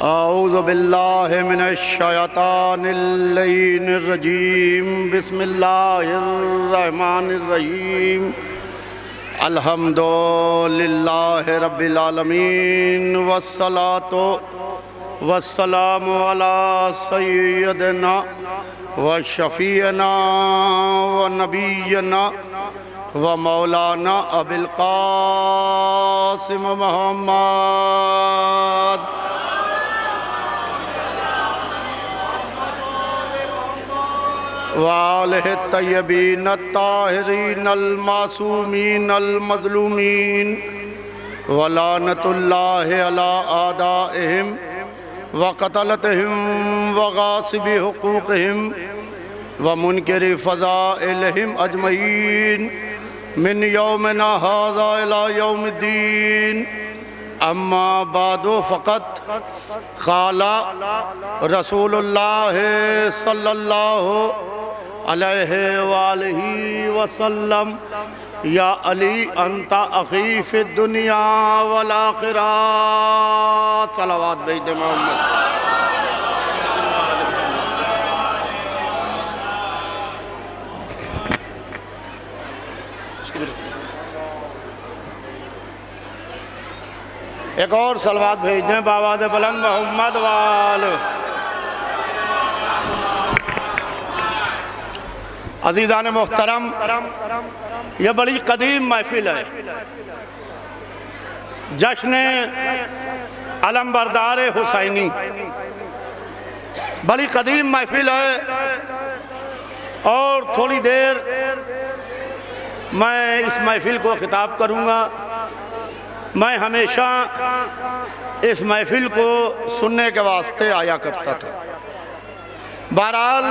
औज़ु बिल्लाहि मिनश्शैतानिर्रजीम बिस्मिल्लाहिर्रहमानिर्रहीम अल्हम्दुलिल्लाहि रब्बिल आलमीन वस्सलातु वस्सलामु अला सय्यिदिना व शफीना व नबीना व मौलाना अबिल क़ासिम मुहम्मद वालिहि तय्यबीन ताहिरीन अल-मासूमीन अल-मज़लूमीन वलानतुल्लाहि अला आदाइहिम व क़तलतिहिम व गासिबि हुक़ूक़िहिम व मुनकिरि फ़ज़ाइलिहिम अजमईन मिन यौमिना हाज़ा इला यौमिद्दीन। अम्मा बादो फ़क़त क़ाला रसूलुल्लाह सल्लल्लाहु अलैहि वालिहि वसल्लम या अली अंता अख़ी फ़िद दुनिया वल आख़िरा। सलावत भेज दे मोहम्मद। एक और सलवात भेज दें बाबा दे बुलंद मोहम्मद वाल। अज़ीज़ान मोहतरम, यह बड़ी कदीम महफिल है। जश्न अलमबरदार हुसैनी बड़ी कदीम महफिल है और थोड़ी देर मैं इस महफिल को खिताब करूँगा। मैं हमेशा इस महफिल को सुनने के वास्ते आया करता था। बहरहाल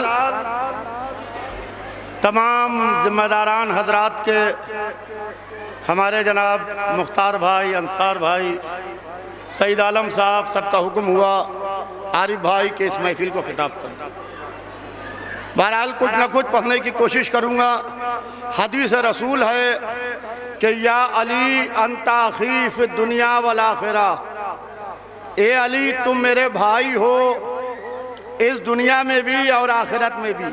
तमाम ज़िम्मेदारान हजरात के हमारे जनाब मुख्तार भाई, अंसार भाई, सईद आलम साहब, सबका हुक्म हुआ आरिफ भाई के इस महफिल को खिताब करना। बहरहाल कुछ न कुछ पढ़ने की कोशिश करूँगा। हदीस रसूल है कि या अली अंता अख़ी फ़िद दुनिया वल आख़िरा, ए अली तुम मेरे भाई हो इस दुनिया में भी और आखिरत में भी।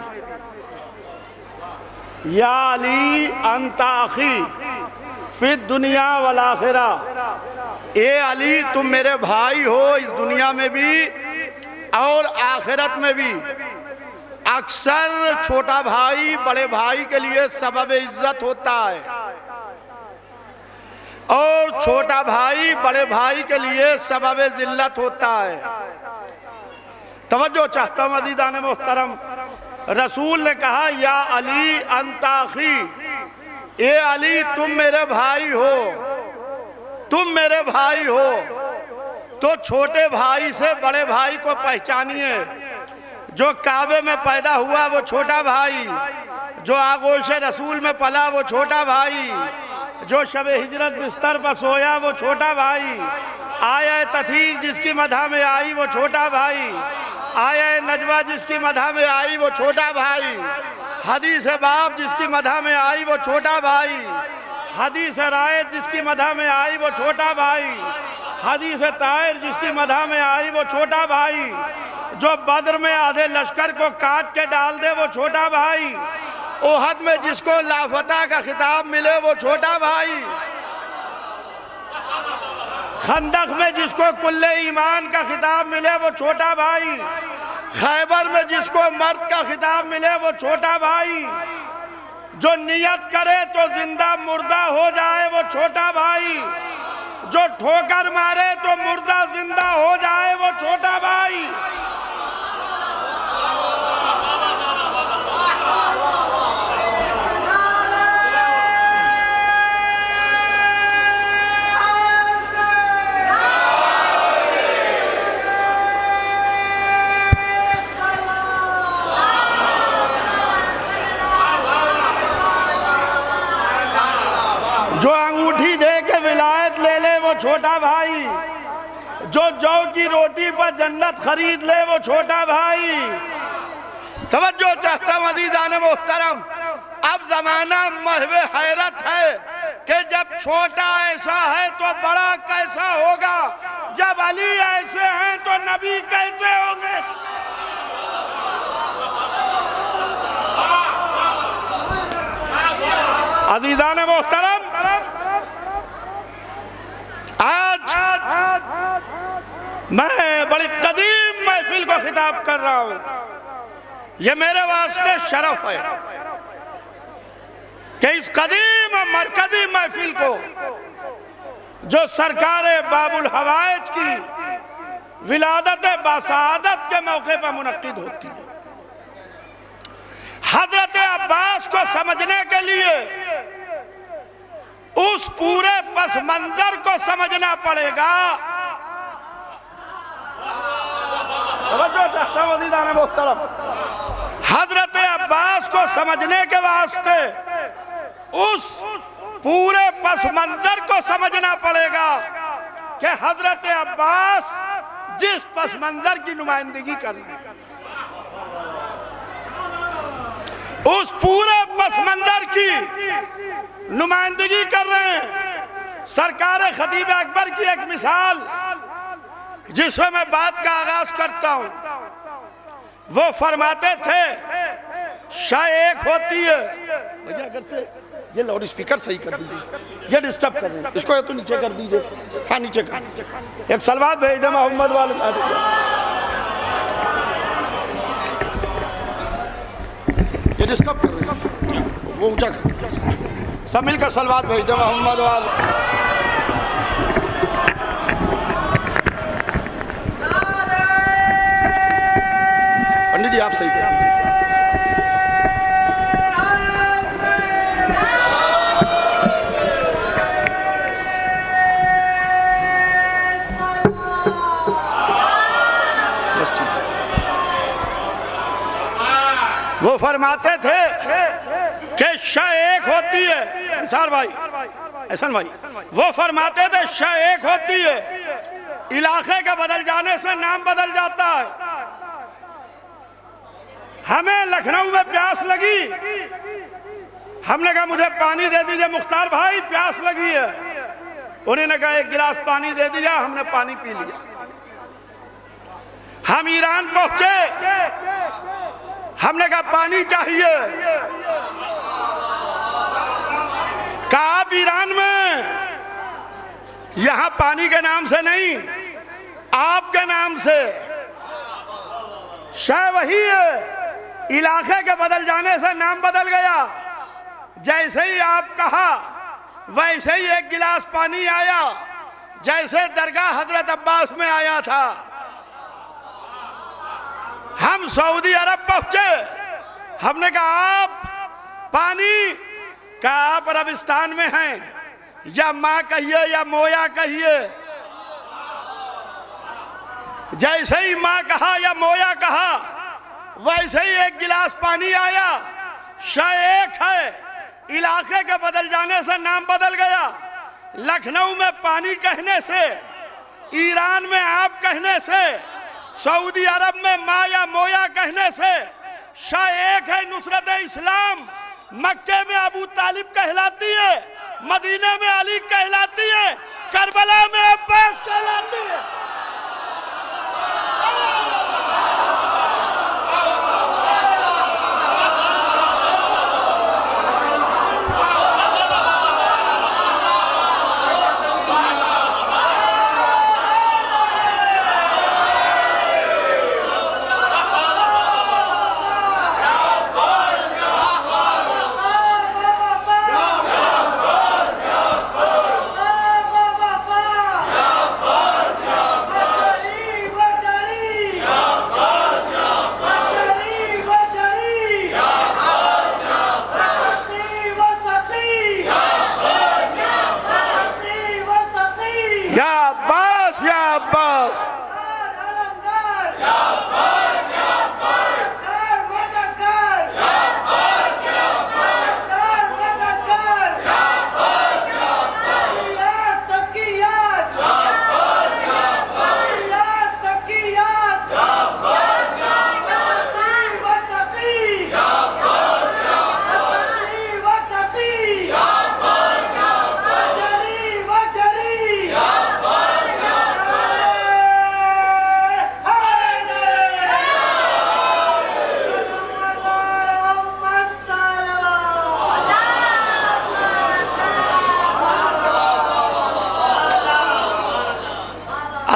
या अली अंता अख़ी फ़िद दुनिया वल आख़िरा, ए अली तुम मेरे भाई हो इस दुनिया में भी और आखिरत में भी। अक्सर छोटा भाई बड़े भाई के लिए सबब इज्जत होता है और छोटा भाई बड़े भाई के लिए सबब ज़िल्लत होता है। तवज्जो चाहता हूँ अज़ीज़ान मोहतरम, रसूल ने कहा या अली अंता अख़ी, ए अली तुम मेरे भाई हो, तुम मेरे भाई हो। तो छोटे भाई से बड़े भाई को पहचानिए। जो काबे में पैदा हुआ वो छोटा भाई, जो आगोश रसूल में पला वो छोटा भाई, जो शब हिजरत बिस्तर पर सोया वो छोटा भाई, आया तथीर जिसकी मधा में आई वो छोटा भाई, आया नजवा जिसकी मधा में आई वो छोटा भाई, हदीस बाप जिसकी मधा में आई वो छोटा भाई, हदीस रायत जिसकी मधा में आई वो छोटा भाई, हदीस तायर जिसकी मधा में आई वो छोटा भाई, जो बद्र में आधे लश्कर को काट के डाल दे वो छोटा भाई, ओहद में जिसको लाफता का खिताब मिले वो छोटा भाई, खंदक में जिसको कुल्ले ईमान का खिताब मिले वो छोटा भाई, खैबर में जिसको मर्द का खिताब मिले वो छोटा भाई, जो नियत करे तो जिंदा मुर्दा हो जाए वो छोटा भाई, जो ठोकर मारे तो मुर्दा जिंदा हो जाए वो छोटा भाई। जो अंगूठी दे के विलायत ले ले वो छोटा भाई, जो जौ की रोटी पर जन्नत खरीद ले वो छोटा भाई। तवज्जो चाहता हूं अज़ीज़ान मोहतरम, अब जमाना महवे हैरत है कि जब छोटा ऐसा है तो बड़ा कैसा होगा, जब अली ऐसे हैं तो नबी कैसे होंगे। अज़ीज़ान मोहतरम, आज मैं बड़ी कदीम महफिल को खिताब कर रहा हूं। यह मेरे वास्ते शरफ है कि इस कदीम मरकजी महफिल को जो सरकार बाबुल हवाइज की विलादत बासादत के मौके पर मुनक्किद होती है, हजरत अब्बास को समझने के लिए उस पूरे पस मंजर को समझना पड़ेगा। हजरत अब्बास को समझने के वास्ते उस पूरे पस मंजर को समझना पड़ेगा कि हजरत अब्बास जिस पस मंजर की नुमाइंदगी कर रहे हैं, उस पूरे पस मंजर की नुमाइंदगी कर रहे हैं। सरकार खतीब अकबर की एक मिसाल जिसमें मैं बात का आगाज करता हूं, वो फरमाते थे शाह एक होती है। भैया अगर से ये लाउड स्पीकर सही कर दीजिए, ये डिस्टर्ब कर रहे हैं, इसको या तो नीचे कर दीजिए। हाँ नीचे कर दीजिए। एक सलवात भेज दे मोहम्मद वाले, ये डिस्टर्ब कर रहे हैं, वो ऊंचा कर दीजिए। सब मिलकर सलवात भेज दे मोहम्मद वाले। पंडित जी आप सही कर दीजिए। वो फरमाते थे कि शाह एक होती है, अंसार भाई, एहसन भाई, वो फरमाते थे शाह एक होती है, इलाके के बदल जाने से नाम बदल जाता है। हमें लखनऊ में प्यास लगी, हमने कहा मुझे पानी दे दीजिए मुख्तार भाई, प्यास लगी है। उन्होंने कहा एक गिलास पानी दे दीजिए, हमने पानी पी लिया। हम ईरान पहुंचे, हमने कहा पानी चाहिए। कहा आप ईरान में यहां पानी के नाम से नहीं, आपके नाम से। शाह वही है, इलाके के बदल जाने से नाम बदल गया। जैसे ही आप कहा वैसे ही एक गिलास पानी आया, जैसे दरगाह हजरत अब्बास में आया था। हम सऊदी अरब पहुंचे, हमने कहा आप पानी का, आप अरबिस्तान में हैं, या मां कहिए या मोया कहिए। जैसे ही मां कहा या मोया कहा वैसे ही एक गिलास पानी आया। शाह एक है, इलाके के बदल जाने से नाम बदल गया। लखनऊ में पानी कहने से, ईरान में आप कहने से, सऊदी अरब में माँ या मोया कहने से शाह एक है। नुसरत इस्लाम मक्के में अबू तालिब कहलाती है, मदीने में अली कहलाती है, करबला में अब्बास कहलाती है।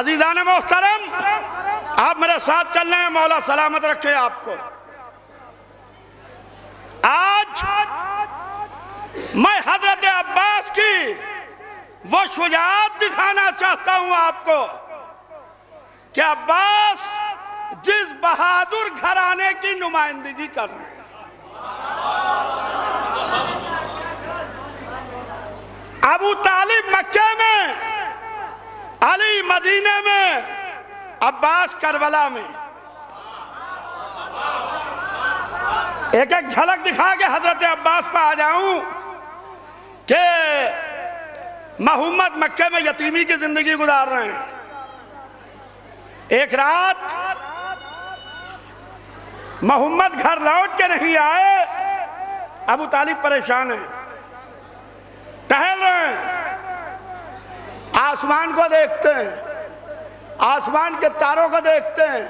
अजीज़ान मोहतरम, आप मेरे साथ चल रहे हैं, मौला सलामत रखे आपको। आज मैं हजरत अब्बास की वो शुजाअत दिखाना चाहता हूं आपको कि अब्बास जिस बहादुर घराने की नुमाइंदगी कर रहे हैं। अबू तालिब मक्के में, अली मदीने में, अब्बास करबला में। एक एक झलक दिखा के हजरत अब्बास पर आ जाऊं कि मोहम्मद मक्के में यतीमी की जिंदगी गुजार रहे हैं। एक रात मोहम्मद घर लौट के नहीं आए, अबू तालिब परेशान है, टहल रहे हैं, आसमान को देखते हैं, आसमान के तारों को देखते हैं,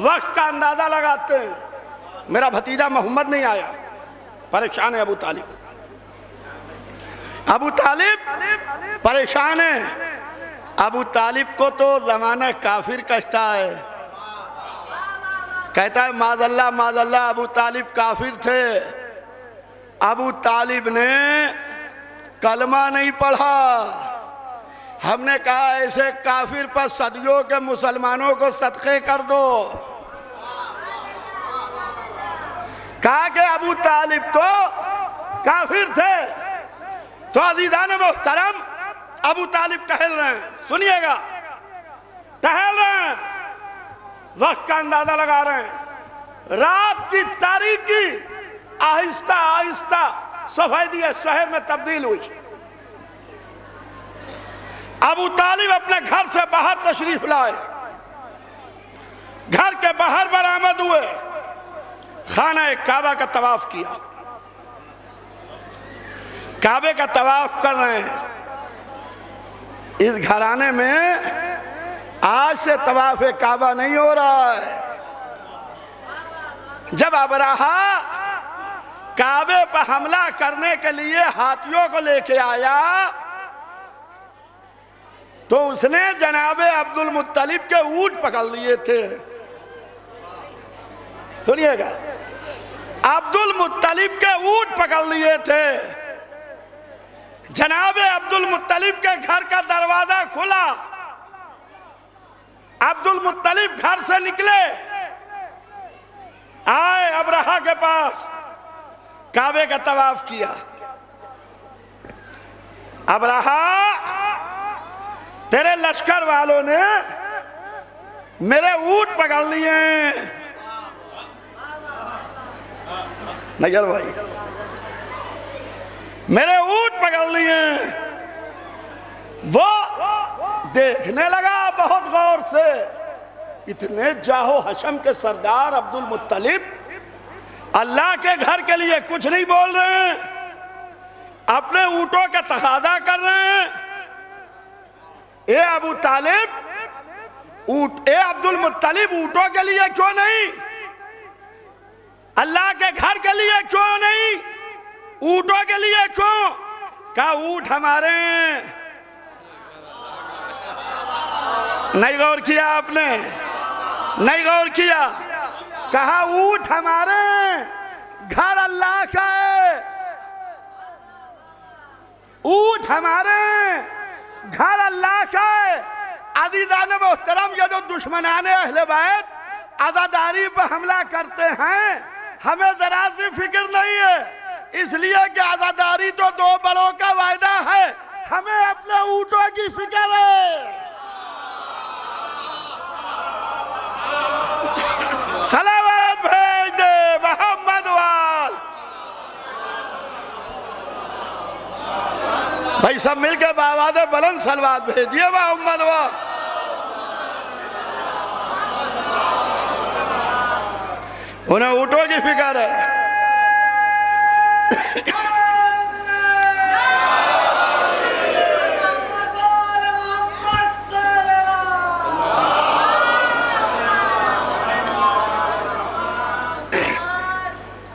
वक्त का अंदाजा लगाते हैं, मेरा भतीजा मोहम्मद नहीं आया, परेशान है अबू तालिब। अबू तालिब परेशान है। अबू तालिब को तो जमाना काफिर कहता है, कहता है माज़अल्लाह माज़अल्लाह, अबू तालिब काफिर थे। अबू तालिब ने कलमा नहीं पढ़ा। हमने कहा ऐसे काफिर पर सदियों के मुसलमानों को सदक़े कर दो। कहा कि अबू तालिब तो काफिर थे। तो अज़ीज़ान मोहतरम, अबू तालिब टहल रहे हैं, सुनिएगा, टहल रहे हैं, वक्त का अंदाजा लगा रहे हैं। रात की तारीकी आहिस्ता आहिस्ता सफेदी शहर में तब्दील हुई। अबू तालिब अपने घर से बाहर तशरीफ लाए, घर के बाहर बरामद हुए, खाना काबा का तवाफ किया। काबे का तवाफ कर रहे हैं। इस घराने में आज से तवाफ काबा नहीं हो रहा है। जब अबराहा काबे पर हमला करने के लिए हाथियों को लेके आया तो उसने जनाबे अब्दुल मुत्तलिब के ऊंट पकड़ लिए थे। सुनिएगा, अब्दुल मुत्तलिब के ऊंट पकड़ लिए थे। जनाबे अब्दुल मुत्तलिब के घर का दरवाजा खुला, अब्दुल मुत्तलिब घर से निकले, आए अबराहा के पास, काबे का तवाफ किया। अबराहा, तेरे लश्कर वालों ने मेरे ऊंट पकड़ लिए। नजर भाई, मेरे ऊंट पकड़ लिए। वो देखने लगा बहुत गौर से, इतने जाहो हशम के सरदार अब्दुल मुत्तलिब अल्लाह के घर के लिए कुछ नहीं बोल रहे हैं, अपने ऊंटों का तकादा कर रहे हैं। ए अबू तालिब, ए अब्दुल मुत्तलिब, ऊंटों के लिए क्यों नहीं, अल्लाह के घर के लिए क्यों नहीं, ऊंटों के लिए क्यों? कहा ऊंट हमारे। नहीं गौर किया आपने, नहीं गौर किया। कहा ऊंट हमारे, घर अल्लाह का है। ऊंट हमारे, घर अल्लाह का है। अज़ीज़ान मोहतरम, ये जो दुश्मनाने अहले बैत आज़ादारी पर हमला करते हैं, हमें जरा सी फिक्र नहीं है, इसलिए कि आज़ादारी तो दो बड़ों का वायदा है, हमें अपने ऊंटों की फिक्र है। सलावत भेज दे मोहम्मद वाल। भाई सब मिलकर बावाद बुलंद सलवात भेजिए मोहम्मद वाल। उन्हें ऊंटों की फिक्र है।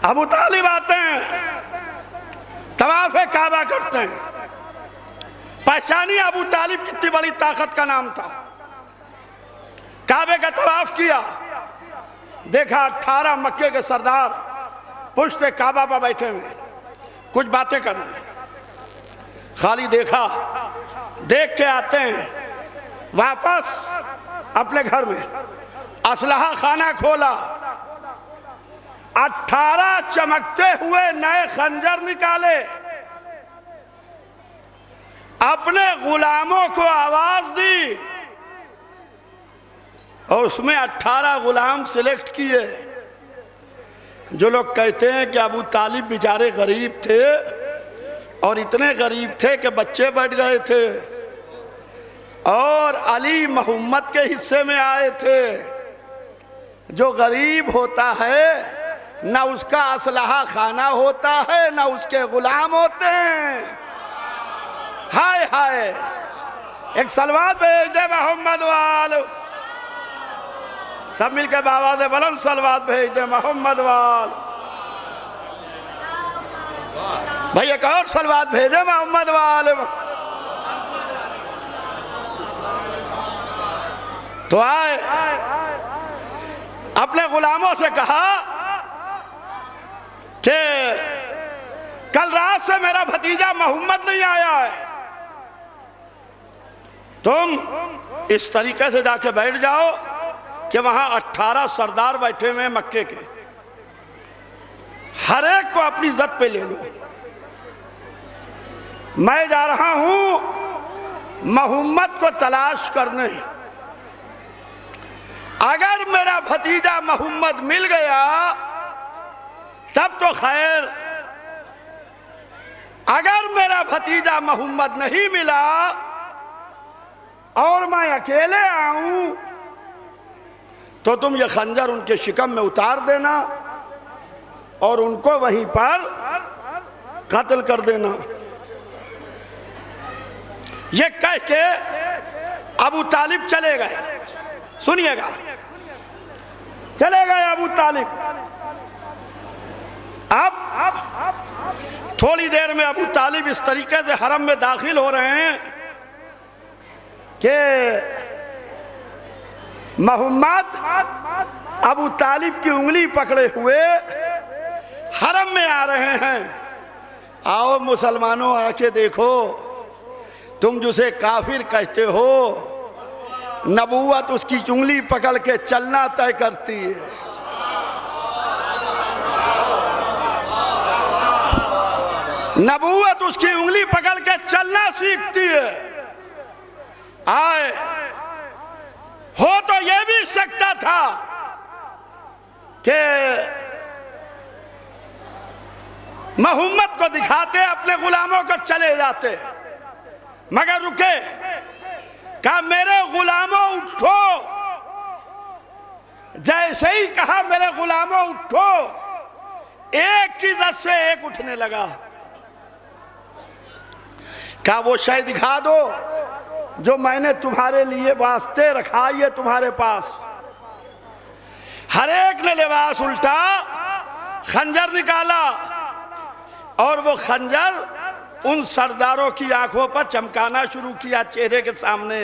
अबू तालिब आते हैं, तवाफ़े काबा करते हैं। पहचानिए अबू तालिब कितनी बड़ी ताकत का नाम था। काबे का तवाफ किया, देखा 18 मक्के के सरदार पुश्ते काबा पर बैठे हुए कुछ बातें कर रहे हैं। खाली देखा, देख के आते हैं वापस अपने घर में, असलहा खाना खोला, 18 चमकते हुए नए खंजर निकाले, अपने गुलामों को आवाज दी और उसमें 18 गुलाम सिलेक्ट किए। जो लोग कहते हैं कि अबू तालिब बेचारे गरीब थे और इतने गरीब थे कि बच्चे बैठ गए थे और अली मोहम्मद के हिस्से में आए थे। जो गरीब होता है ना उसका असलहा खाना होता है ना उसके गुलाम होते हैं। हाय हाय, एक सलवात भेज दे मोहम्मद वाल, सब मिलकर बाबा दे बुलंद सलवात भेज दे मोहम्मद वाल। भाई एक और सलवात भेजे मोहम्मद वाल। तो आए अपने गुलामों से कहा कि कल रात से मेरा भतीजा मोहम्मद नहीं आया है, तुम इस तरीके से जाके बैठ जाओ कि वहां 18 सरदार बैठे हुए मक्के के, हर एक को अपनी इज्जत पे ले लो। मैं जा रहा हूं मोहम्मद को तलाश करने, अगर मेरा भतीजा मोहम्मद मिल गया तब तो खैर, अगर मेरा भतीजा मोहम्मद नहीं मिला और मैं अकेले आऊं तो तुम ये खंजर उनके शिकम में उतार देना और उनको वहीं पर कत्ल कर देना। ये कह के अबू तालिब चले गए। सुनिएगा, चले गए अबू तालिब। अब थोड़ी देर में अबू तालिब इस तरीके से हरम में दाखिल हो रहे हैं कि मोहम्मद अबू तालिब की उंगली पकड़े हुए हरम में आ रहे हैं। आओ मुसलमानों, आके देखो, तुम जिसे काफिर कहते हो, नबूवत उसकी उंगली पकड़ के चलना तय करती है। नबूवत उसकी उंगली पकड़ के चलना सीखती है। आए हो तो यह भी सकता था कि मोहम्मद को दिखाते, अपने गुलामों को चले जाते, मगर रुके। कहा मेरे गुलामों उठो, जैसे ही कहा मेरे गुलामों उठो, एक की इज्जत से एक उठने लगा। कहा वो शय दिखा दो जो मैंने तुम्हारे लिए वास्ते रखा, ये तुम्हारे पास। हर एक ने लिबास उल्टा, खंजर निकाला और वो खंजर उन सरदारों की आंखों पर चमकाना शुरू किया चेहरे के सामने।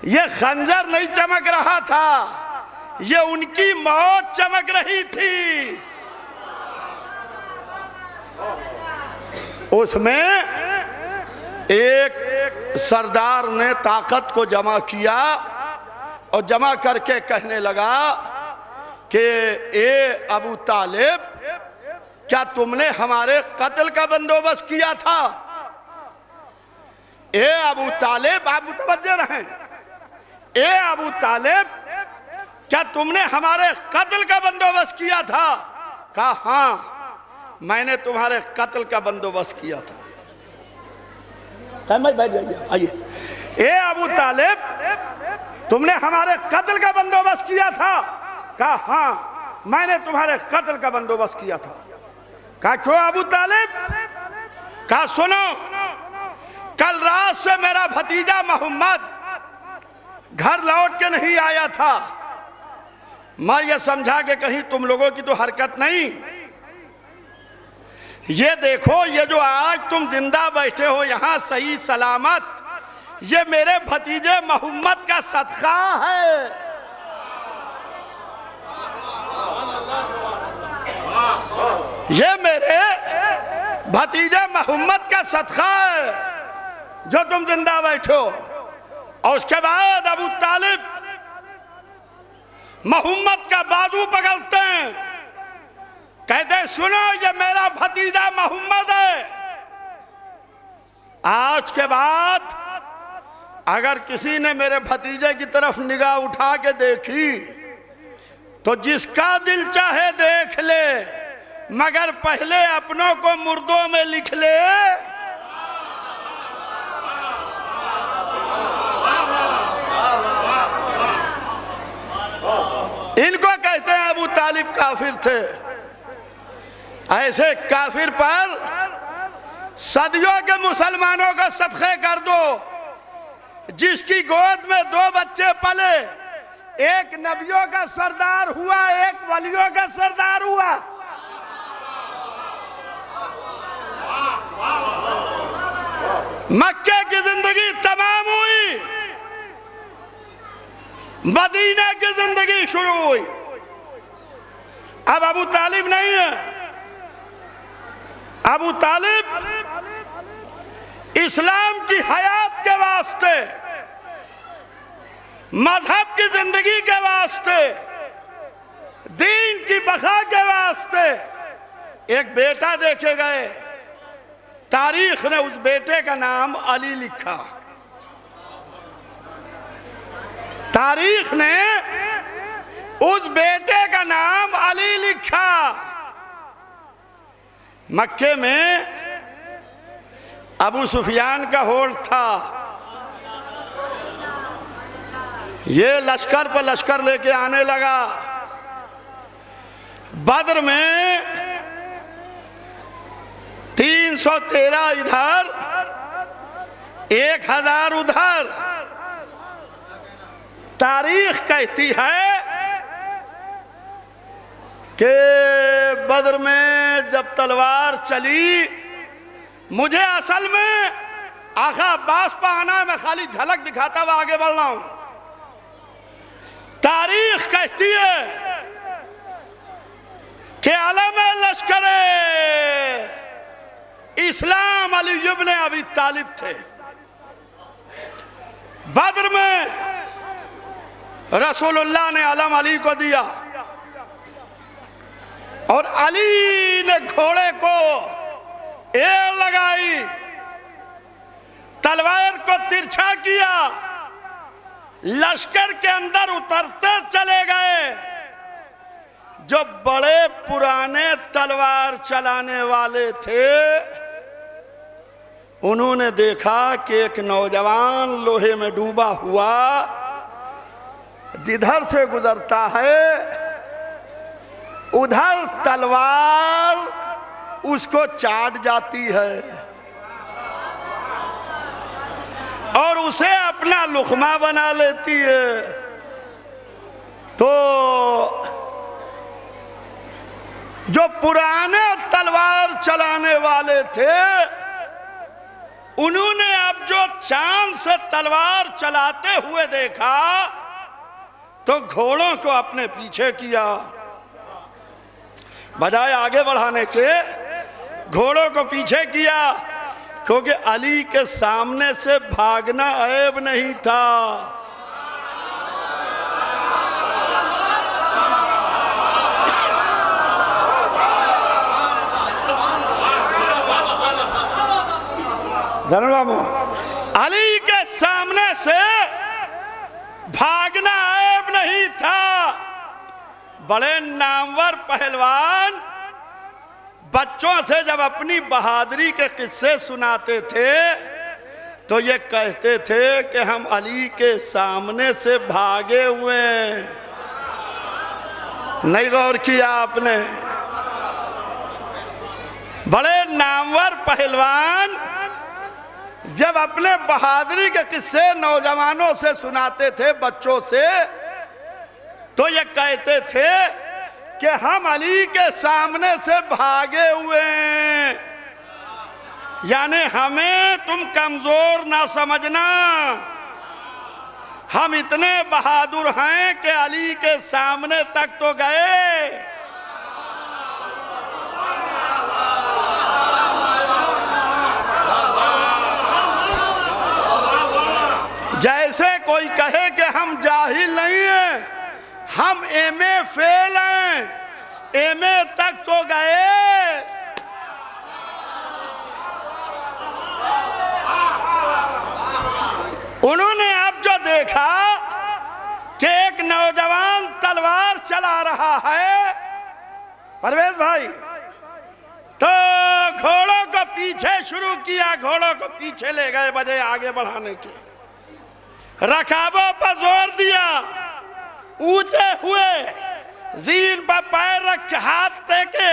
ये खंजर नहीं चमक रहा था, ये उनकी मौत चमक रही थी। उसमें एक सरदार ने ताकत को जमा किया और जमा करके कहने लगा कि ए अबू तालिब, क्या तुमने हमारे कत्ल का बंदोबस्त किया था? ए अबू तालिब, आप मुतवज्जे रहें, ए अबू तालिब, क्या तुमने हमारे कत्ल का बंदोबस्त किया था? कहा हाँ, मैंने तुम्हारे कत्ल का बंदोबस्त किया था। बैठ जाइए, आइए। ए अबू तालिब, तुमने हमारे कत्ल का बंदोबस्त किया था? कहा हाँ, मैंने तुम्हारे कत्ल का बंदोबस्त किया था। कहा क्यों अबू तालिब? कहा सुनो, कल रात से मेरा भतीजा मोहम्मद घर लौट के नहीं आया था। मैं ये समझा कि कहीं तुम लोगों की तो हरकत नहीं। ये देखो, ये जो आज तुम जिंदा बैठे हो यहां सही सलामत, ये मेरे भतीजे मोहम्मद का सदका है। ये मेरे भतीजे मोहम्मद का सदका है जो तुम जिंदा बैठो। और उसके बाद अबू तालिब मोहम्मद का बाजू पकड़ते हैं, कहते सुनो ये मेरा भतीजा मोहम्मद है। आज के बाद अगर किसी ने मेरे भतीजे की तरफ निगाह उठा के देखी तो जिसका दिल चाहे देख ले, मगर पहले अपनों को मुर्दों में लिख ले। इनको कहते हैं अबू तालिब काफिर थे। ऐसे काफिर पर सदियों के मुसलमानों का सदक़े कर दो, जिसकी गोद में 2 बच्चे पले, एक नबियों का सरदार हुआ, एक वलियों का सरदार हुआ। मक्के की जिंदगी तमाम हुई, मदीना की जिंदगी शुरू हुई। अब अबू तालिब नहीं है। अबू तालिब इस्लाम की हयात के वास्ते, मजहब की जिंदगी के वास्ते, दीन की बका के वास्ते एक बेटा देखे गए। तारीख ने उस बेटे का नाम अली लिखा। तारीख ने उस बेटे का नाम अली लिखा। मक्के में अबू सुफियान का होड़ था। ये लश्कर पर लश्कर लेके आने लगा। बद्र में 313 इधर, 1000 उधर। तारीख कहती है कि बद्र में जब तलवार चली, मुझे असल में आखा अब्बास पर आना है, मैं खाली झलक दिखाता हुआ आगे बढ़ रहा हूं। तारीख कहती है कि अलम लश्कर इस्लाम अली इब्न अबी तालिब थे। बद्र में रसूलुल्लाह ने अलम अली को दिया और अली ने घोड़े को एड़ लगाई, तलवार को तिरछा किया, लश्कर के अंदर उतरते चले गए। जो बड़े पुराने तलवार चलाने वाले थे, उन्होंने देखा कि एक नौजवान लोहे में डूबा हुआ जिधर से गुजरता है, उधर तलवार उसको चाट जाती है और उसे अपना लुक़मा बना लेती है। तो जो पुराने तलवार चलाने वाले थे, उन्होंने अब जो चांद से तलवार चलाते हुए देखा तो घोड़ों को अपने पीछे किया। बजाय आगे बढ़ाने के घोड़ों को पीछे किया, क्योंकि अली के सामने से भागना ऐब नहीं था। अली के सामने से भागना ऐब नहीं था। बड़े नामवर पहलवान बच्चों से जब अपनी बहादुरी के किस्से सुनाते थे तो ये कहते थे कि हम अली के सामने से भागे हुए हैं। नहीं गौर किया आपने? बड़े नामवर पहलवान जब अपने बहादुरी के किस्से नौजवानों से सुनाते थे, बच्चों से, तो ये कहते थे कि हम अली के सामने से भागे हुए हैं। यानी हमें तुम कमजोर ना समझना, हम इतने बहादुर हैं कि अली के सामने तक तो गए। जैसे कोई कहे कि हम जाहिल नहीं हैं, हम एमए फेल हैं, एमए तक तो गए। उन्होंने अब जो देखा कि एक नौजवान तलवार चला रहा है परवेज भाई, तो घोड़ों को पीछे शुरू किया, घोड़ों को पीछे ले गए बजाय आगे बढ़ाने की। रकाबों पर जोर दिया, ऊंचे हुए, जीन पर पैर रख के हाथ टेके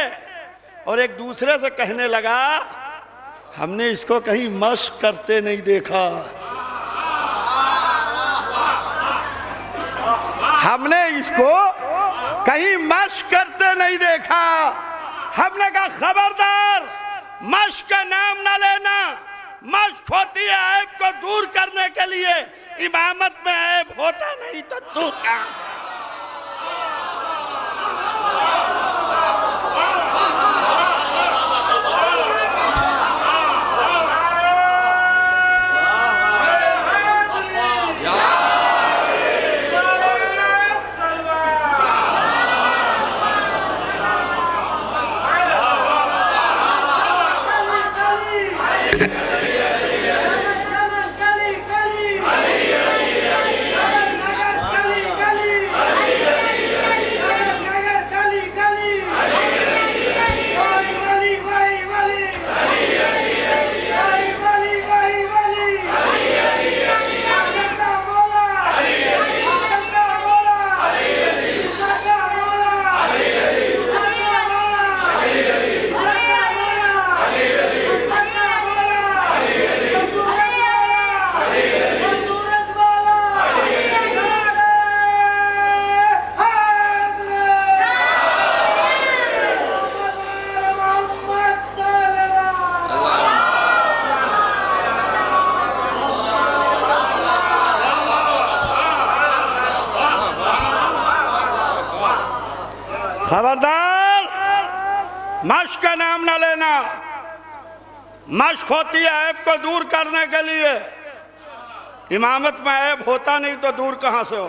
और एक दूसरे से कहने लगा, हमने इसको कहीं मश्क करते नहीं देखा, हमने इसको कहीं मश्क करते नहीं देखा। हमने कहा खबरदार, मश्क का नाम ना लेना, मश्क होती है ऐब को दूर करने के लिए, इमामत में ऐब होता नहीं तो दूर कहां से। खबरदार, मश्क का नाम ना लेना, मश्क होती है ऐब को दूर करने के लिए, इमामत में ऐब होता नहीं तो दूर कहां से हो।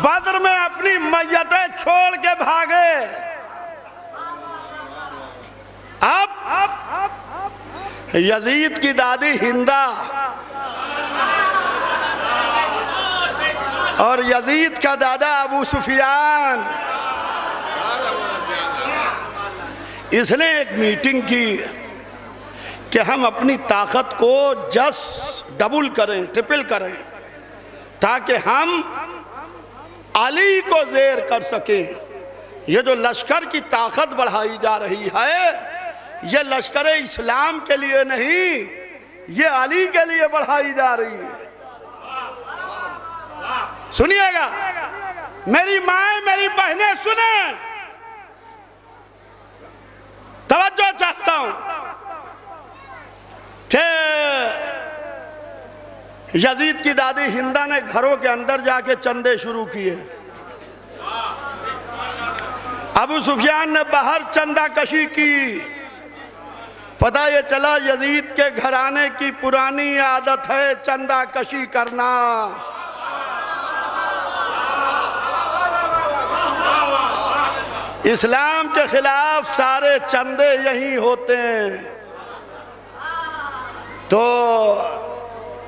बद्र में अपनी मैयतें छोड़ के भागे, अब यजीद की दादी हिंदा और यजीद का दादा अबू सुफियान, इसने एक मीटिंग की कि हम अपनी ताकत को डबल करें, ट्रिपल करें, ताकि हम अली को ज़ेर कर सकें। ये जो लश्कर की ताकत बढ़ाई जा रही है, ये लश्कर इस्लाम के लिए नहीं, ये अली के लिए बढ़ाई जा रही है। सुनिएगा मेरी माए, मेरी बहनें, सुने, तवज्जो चाहता हूं कि यजीद की दादी हिंदा ने घरों के अंदर जाके चंदे शुरू किए, अबू सुफियान ने बाहर चंदा कशी की। पता ये चला यजीद के घराने की पुरानी आदत है चंदा कशी करना। इस्लाम के खिलाफ सारे चंदे यही होते हैं। तो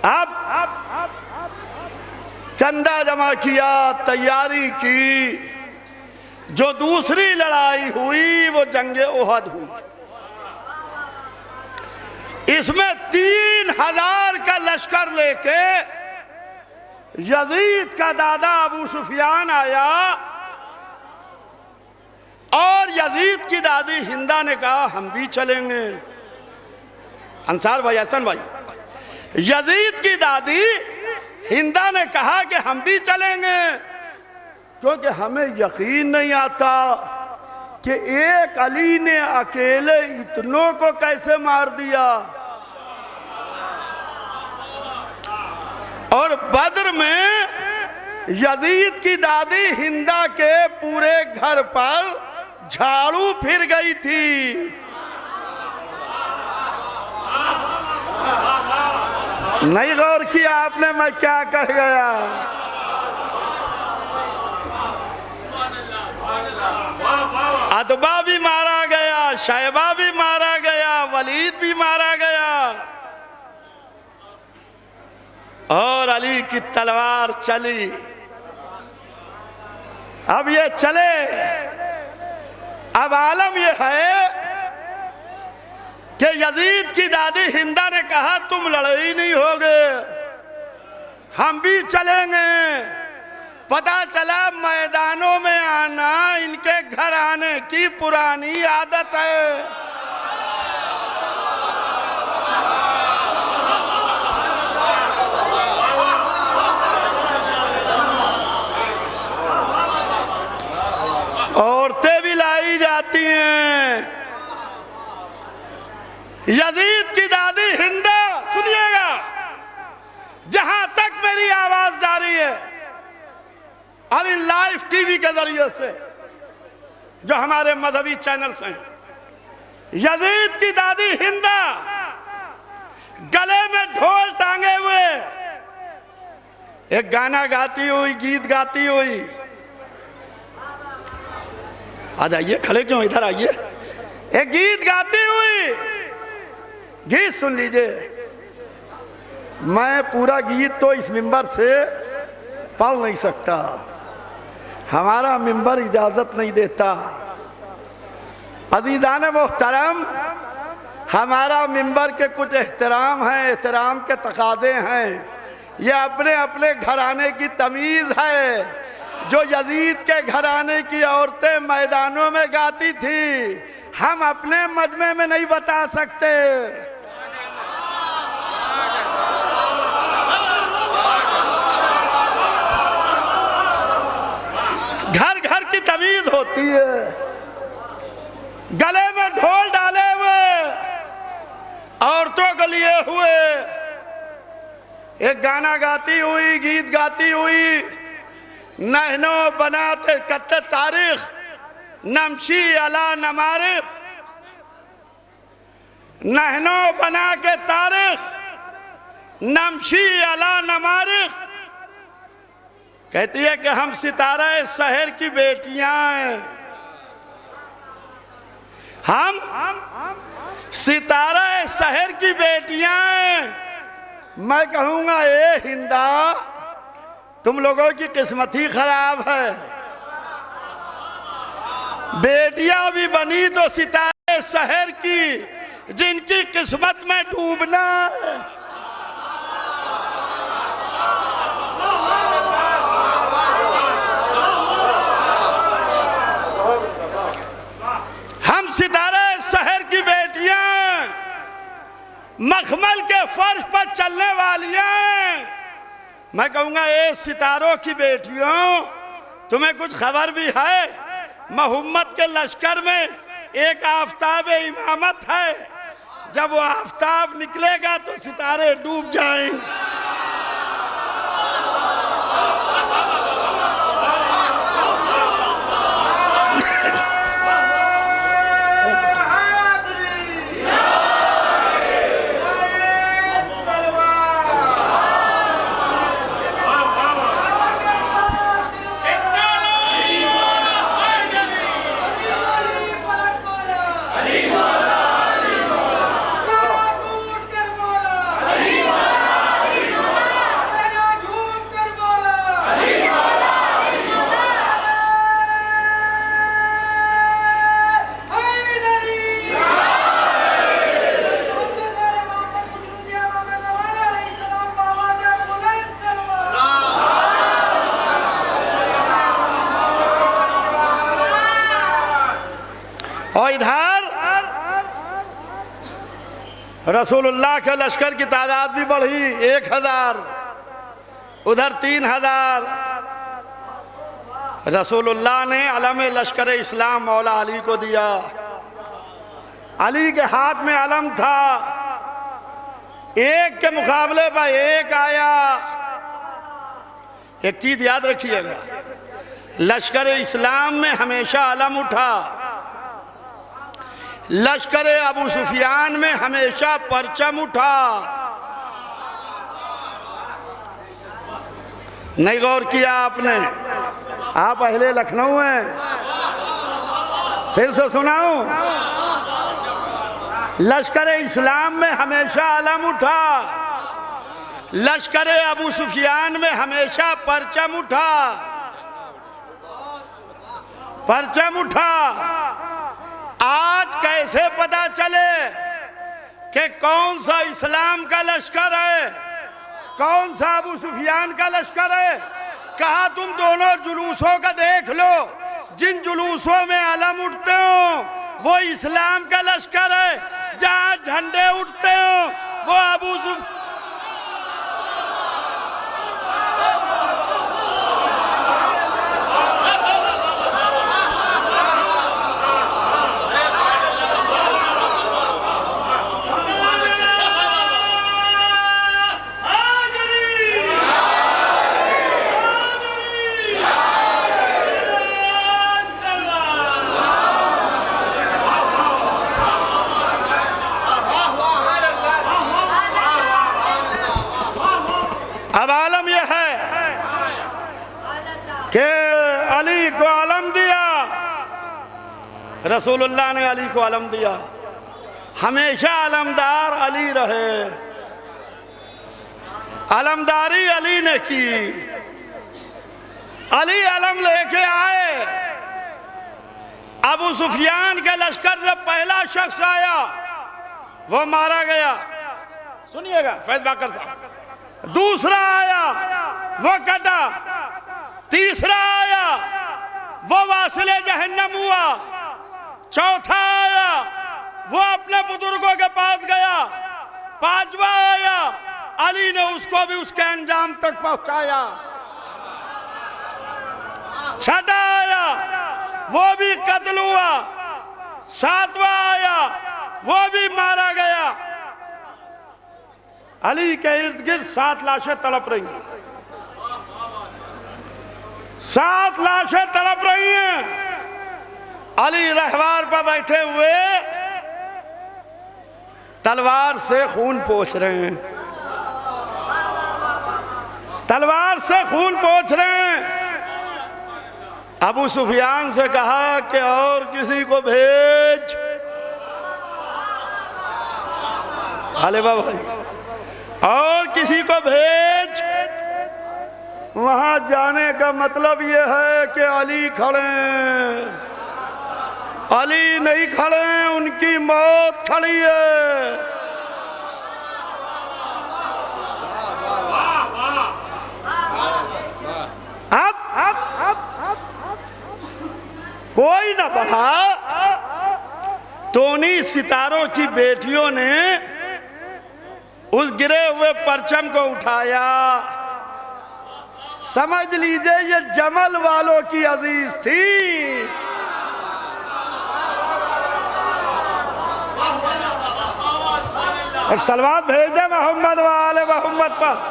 अब चंदा जमा किया, तैयारी की। जो दूसरी लड़ाई हुई वो जंगे ओहद हुई। इसमें 3000 का लश्कर लेके यजीद का दादा अबू सुफियान आया और यजीद की दादी हिंदा ने कहा हम भी चलेंगे। अंसार भाई, हसन भाई, यजीद की दादी हिंदा ने कहा कि हम भी चलेंगे, क्योंकि हमें यकीन नहीं आता कि एक अली ने अकेले इतनों को कैसे मार दिया। और बद्र में यजीद की दादी हिंदा के पूरे घर पर झाड़ू फिर गई थी। नहीं गौर किया आपने मैं क्या कह गया। अतबा भी मारा गया, शैबा भी मारा गया, वलीद भी मारा गया और अली की तलवार चली। अब ये चले, अब आलम ये है कि यजीद की दादी हिंदा ने कहा तुम लड़ाई नहीं होगे, हम भी चलेंगे। पता चला मैदानों में आना इनके घर आने की पुरानी आदत है। औरतें भी लाई जाती हैं। यजीद की दादी हिंदा, सुनिएगा, जहां तक मेरी आवाज जा रही है और इन लाइव टीवी के जरिए से जो हमारे मजहबी चैनल्स हैं, यजीद की दादी हिंदा गले में ढोल टांगे हुए एक गाना गाती हुई, गीत गाती हुई, आ जाइए, खड़े क्यों, इधर आइए, एक गीत गाती हुई, गीत सुन लीजिए। मैं पूरा गीत तो इस मिंबर से पढ़ नहीं सकता, हमारा मिंबर इजाजत नहीं देता। अजीज़ान मोहतरम, हमारा मिंबर के कुछ एहतराम हैं, एहतराम के तकाज़े हैं। ये अपने अपने घराने की तमीज़ है। जो यजीद के घराने की औरतें मैदानों में गाती थी, हम अपने मजमे में नहीं बता सकते। घर घर की तमीज होती है। गले में ढोल डाले हुए, औरतों को लिए हुए, एक गाना गाती हुई, गीत गाती हुई, नहनो बनाते कत्ते तारीख नमशी अला नमारिख, नहनो बना के तारीख नमशी अला नमारिख। कहती है कि हम सितारा शहर की बेटियां हैं, हम सितारा शहर की बेटियां हैं। मैं कहूंगा ए हिंदा, तुम लोगों की किस्मत ही खराब है। बेटियां भी बनी तो सितारे शहर की, जिनकी किस्मत में डूबना है। हम सितारे शहर की बेटियां, मखमल के फर्श पर चलने वालियां। मैं कहूंगा ए सितारों की बेटियों, तुम्हें कुछ खबर भी है? मोहम्मद के लश्कर में एक आफताब इमामत है, जब वो आफताब निकलेगा तो सितारे डूब जाएंगे। और इधर रसूलुल्लाह के लश्कर की तादाद भी बढ़ी, 1000, उधर 3000। रसूलुल्लाह ने अलम लश्कर इस्लाम मौला अली को दिया। अली के हाथ में अलम था, एक के मुकाबले पर एक आया। एक चीज याद रखिएगा, लश्कर इस्लाम में हमेशा अलम उठा, लश्कर अबू सुफियान में हमेशा परचम उठा। नहीं गौर किया आपने? आप अहले लखनऊ हैं, फिर से सुनाऊं, लश्कर इस्लाम में हमेशा अलम उठा, लश्कर अबू सुफियान में हमेशा परचम उठा, परचम उठा। आज कैसे पता चले कि कौन सा इस्लाम का लश्कर है, कौन सा अबू सुफियान का लश्कर है? कहा तुम दोनों जुलूसों का देख लो, जिन जुलूसों में अलम उठते हो वो इस्लाम का लश्कर है, जहां झंडे उठते हो वो अबू सुफियान। अब आलम यह है कि अली को आलम दिया, रसूलुल्लाह ने अली को आलम दिया। हमेशा अलमदार अली रहे, अलमदारी अली ने की। अली अलम लेके आए। अबू सुफियान के लश्कर जब पहला शख्स आया वो मारा गया, सुनिएगा फैज बाकर साहब। दूसरा आया वो कटा, तीसरा आया वो वासिले जहन्नम हुआ, चौथा आया वो अपने बुजुर्गों के पास गया, पांचवा आया अली ने उसको भी उसके अंजाम तक पहुंचाया, छठा आया वो भी कत्ल हुआ, सातवां आया वो भी मारा गया। अली के इर्द गिर्द 7 लाशें तड़प रही हैं, 7 लाशें तड़प रही हैं। अली रहवार पर बैठे हुए तलवार से खून पोंछ रहे हैं, तलवार से खून पोंछ रहे हैं। अबू सुफियान से कहा कि और किसी को भेज। हाले भाई, और किसी को भेज। वहां जाने का मतलब यह है कि अली खड़े, अली नहीं खड़े, उनकी मौत खड़ी है। अब कोई न बढ़ा, टोनी सितारों की बेटियों ने उस गिरे हुए परचम को उठाया। समझ लीजिए ये जमल वालों की अजीज थी। एक सलवात भेज दे मोहम्मद वाले मोहम्मद पर।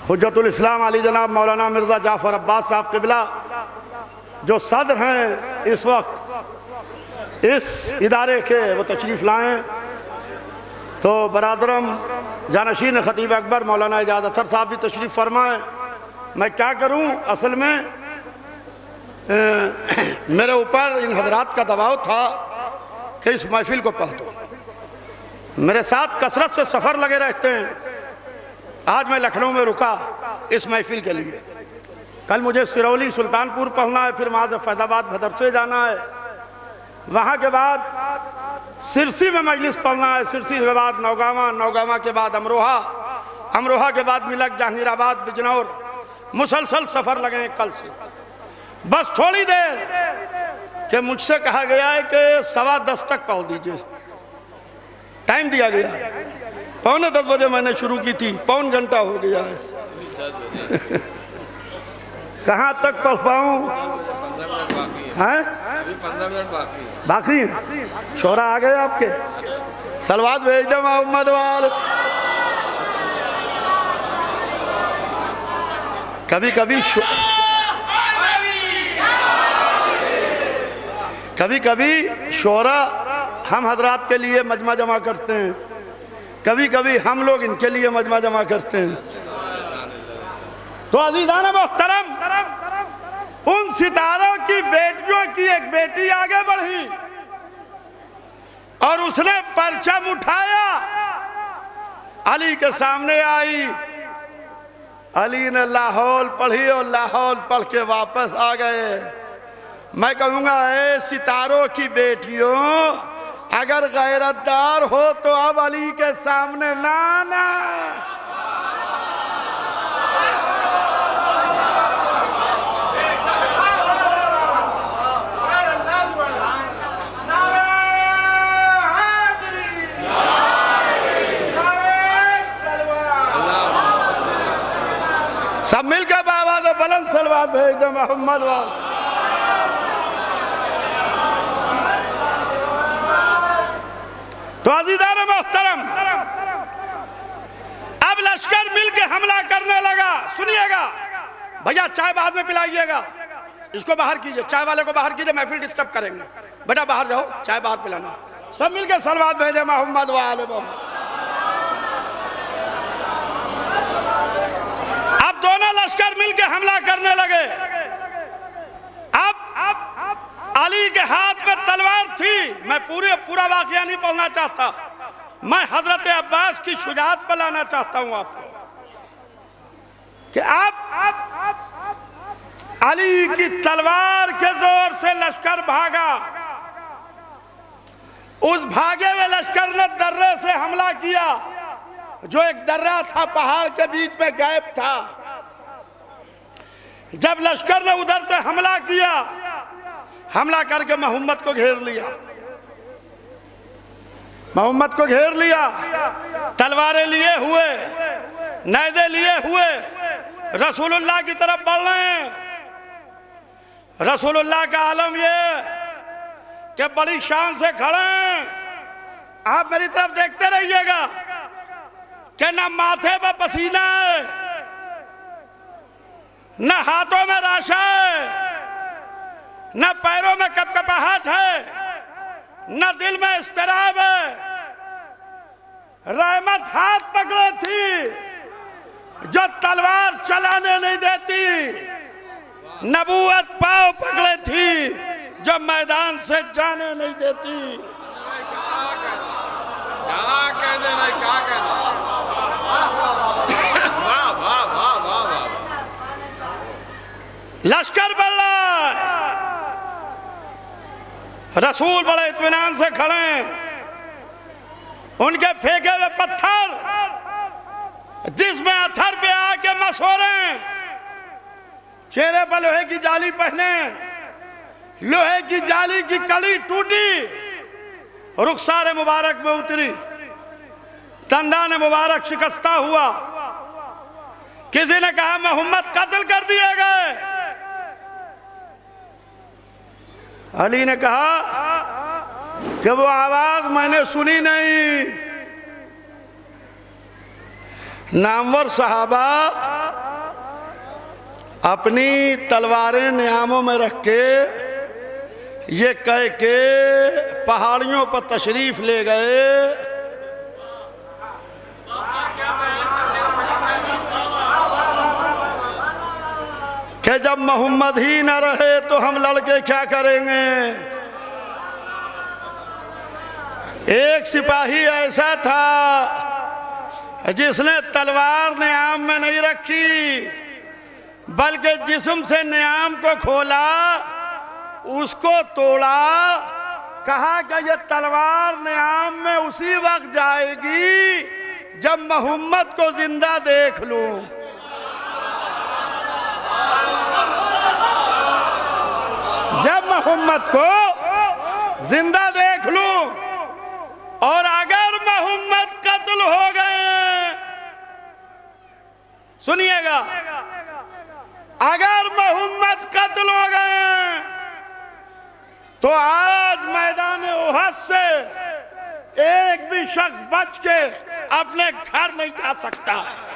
हुज्जतुल इस्लाम अली जनाब मौलाना मिर्ज़ा जाफ़र अब्बास साहब क़िबला जो सदर हैं इस वक्त इस इदारे के, वो तशरीफ़ लाएँ। तो बरादरम जानशीन ख़तीब अकबर मौलाना एजाज़ अतर साहब भी तशरीफ़ फरमाएँ। मैं क्या करूँ, असल में मेरे ऊपर इन हजरात का दबाव था कि इस महफिल को पढ़ दो। मेरे साथ कसरत से सफ़र लगे रहते हैं। आज मैं लखनऊ में रुका इस महफिल के लिए। कल मुझे सिरौली सुल्तानपुर पढ़ना है, फिर वहाँ से फैज़ाबाद भदरसे जाना है, वहाँ के बाद सिरसी में मजलिस पढ़ना है, सिरसी के बाद नौगावा, नौगावा के बाद अमरोहा, अमरोहा के बाद मिलक, जहांगीराबाद, बिजनौर। मुसलसल सफ़र लगे हैं कल से। बस थोड़ी देर कि मुझसे कहा गया है कि 10:15 तक पहुँच दीजिए, टाइम दिया गया है। 9:45 बजे मैंने शुरू की थी, पौन घंटा हो गया है। कहाँ तक पढ़ पाऊँ? हैं? 15 मिनट बाकी है। शोरा आ गए आपके? सलवात भेज दो मोहम्मद वाल। कभी कभी शोरा हम हजरात के लिए मजमा जमा करते हैं, कभी कभी हम लोग इनके लिए मजमा जमा करते हैं। तो अज़ीज़ान मोहतरम, उन सितारों की बेटियों की एक बेटी आगे बढ़ी और उसने परचम उठाया, अली के सामने आई। अली ने लाहौल पढ़ी और लाहौल पढ़ के वापस आ गए। मैं कहूँगा, ऐ सितारों की बेटियों, अगर गैरतदार हो तो अब अली के सामने ना आना। सब मिलकर बाबा से बुलंद सलवात भेज दो मोहम्मद वाल। तो अज़ीज़ान मोहतरम, अब लश्कर मिलके हमला करने लगा। सुनिएगा भैया, चाय बाद में पिलाइएगा, इसको बाहर कीजिए, चाय वाले को बाहर कीजिए, महफिल डिस्टर्ब करेंगे। बेटा बाहर जाओ, चाय बाहर पिलाना। सब मिलके सलवात भेजे मोहम्मद वाले मोहम्मद। अब दोनों लश्कर मिलके हमला करने लगे। अब अली के हाथ में तलवार थी। मैं पूरा वाकया नहीं पढ़ना चाहता, मैं हजरत अब्बास की शुजाअत पर लाना चाहता हूं आपको कि अब अली की तलवार के जोर से लश्कर भागा। उस भागे हुए लश्कर ने दर्रे से हमला किया, जो एक दर्रा था पहाड़ के बीच में गायब था। जब लश्कर ने उधर से हमला किया, हमला करके मोहम्मद को घेर लिया, मोहम्मद को घेर लिया। तलवारें लिए हुए, नेज़े लिए हुए रसूलुल्लाह की तरफ बढ़ रहे हैं। रसूलुल्लाह का आलम ये कि बड़ी शान से खड़े हैं। आप मेरी तरफ देखते रहिएगा कि न माथे पर पसीना है, न हाथों में राशा है, न पैरों में कपकपाहट है, न दिल में इस्तराब है। रहमत हाथ पकड़े थी जो तलवार चलाने नहीं देती, नबूवत पांव पकड़े थी जो मैदान से जाने नहीं देती। लश्कर बढ़ रहा है, रसूल बड़े इत्मीनान से खड़े हैं। उनके फेंके हुए पत्थर जिसमें अथर पे आके मसोरे, चेहरे पर लोहे की जाली पहने, लोहे की जाली की कड़ी टूटी, रुखसार मुबारक में उतरी, तंदान मुबारक शिकस्ता हुआ। किसी ने कहा मोहम्मद कत्ल कर दिए गए। अली ने कहा कि वो आवाज मैंने सुनी नहीं। नामवर सहाबा अपनी तलवारें नियामों में रख के ये कह के पहाड़ियों पर तशरीफ ले गए कि जब मोहम्मद ही न रहे तो हम लड़के क्या करेंगे। एक सिपाही ऐसा था जिसने तलवार नियाम में नहीं रखी, बल्कि जिस्म से नियाम को खोला, उसको तोड़ा, कहा कि ये तलवार नियाम में उसी वक्त जाएगी जब मोहम्मद को जिंदा देख लूं। जब मोहम्मद को जिंदा देख लूं, और अगर मोहम्मद कत्ल हो गए, सुनिएगा, अगर मोहम्मद कत्ल हो गए तो आज मैदान उहद से एक भी शख्स बच के अपने घर नहीं जा सकता है।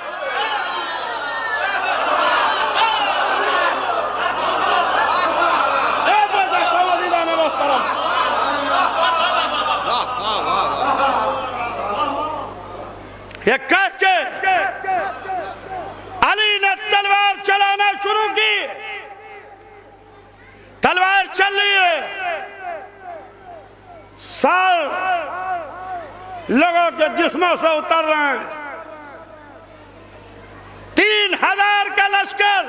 ये कह के अली ने तलवार चलाना शुरू की। तलवार चल रही है, साल लोगों के जिस्मों से उतर रहे हैं। 3000 का लश्कर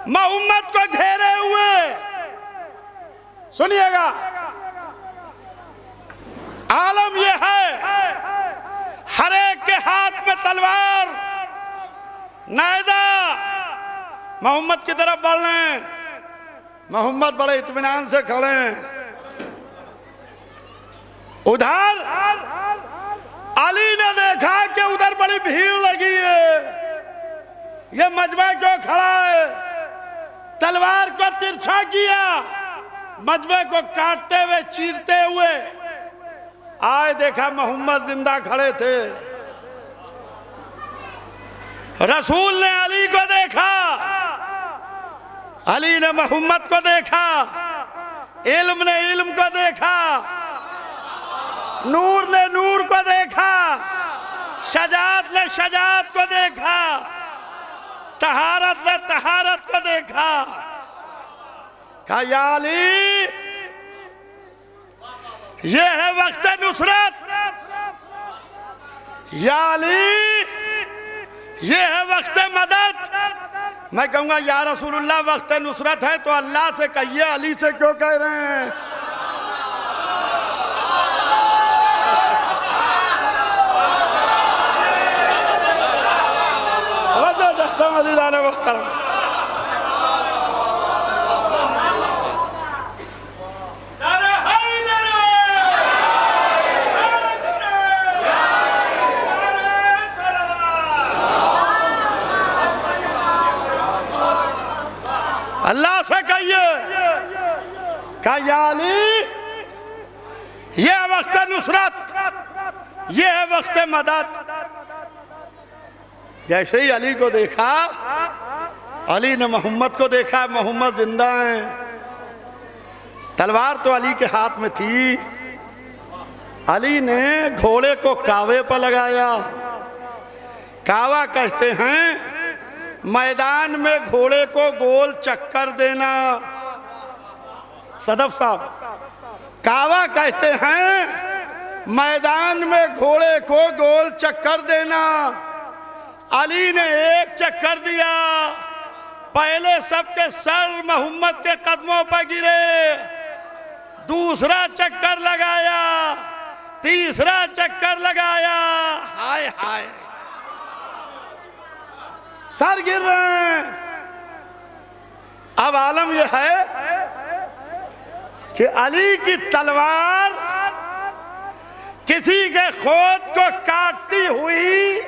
मोहम्मद को घेरे हुए। सुनिएगा, आलम यह है, हर एक के हाथ में तलवार, नायदा मोहम्मद की तरफ बढ़ रहे हैं। मोहम्मद बड़े इत्मीनान से खड़े हैं। उधर अली ने देखा कि उधर बड़ी भीड़ लगी है, ये मजमा क्यों खड़ा है? तलवार को तिरछा किया, मजमे को काटते हुए, चीरते हुए आए, देखा मोहम्मद जिंदा खड़े थे। रसूल ने अली को देखा, अली ने मोहम्मद को देखा, इल्म ने इल्म को देखा, नूर ने नूर को देखा, शजात ने शजात को देखा, तहारत ने तहारत को देखा। कहा या अली, ये है वक्त नुसरत। या अली, ये है वक्त मदद। मैं कहूंगा या रसूलुल्लाह वक्त नुसरत है तो अल्लाह से कहिए, अली से क्यों कह रहे हैं? अल्लाह से कहिए, कहा या अली, ये है वक्त नुसरत, ये है वक्त मदद। जैसे ही अली को देखा, अली ने मोहम्मद को देखा, मोहम्मद जिंदा है। तलवार तो अली के हाथ में थी। अली ने घोड़े को कावे पर लगाया। कावा कहते हैं मैदान में घोड़े को गोल चक्कर देना। सदफ साहब, कावा कहते हैं मैदान में घोड़े को गोल चक्कर देना। अली ने एक चक्कर दिया, पहले सबके सर मोहम्मद के कदमों पर गिरे, दूसरा चक्कर लगाया, तीसरा चक्कर लगाया, हाय हाय सर गिर रहे हैं। अब आलम यह है कि अली की तलवार किसी के खोद को काटती हुई,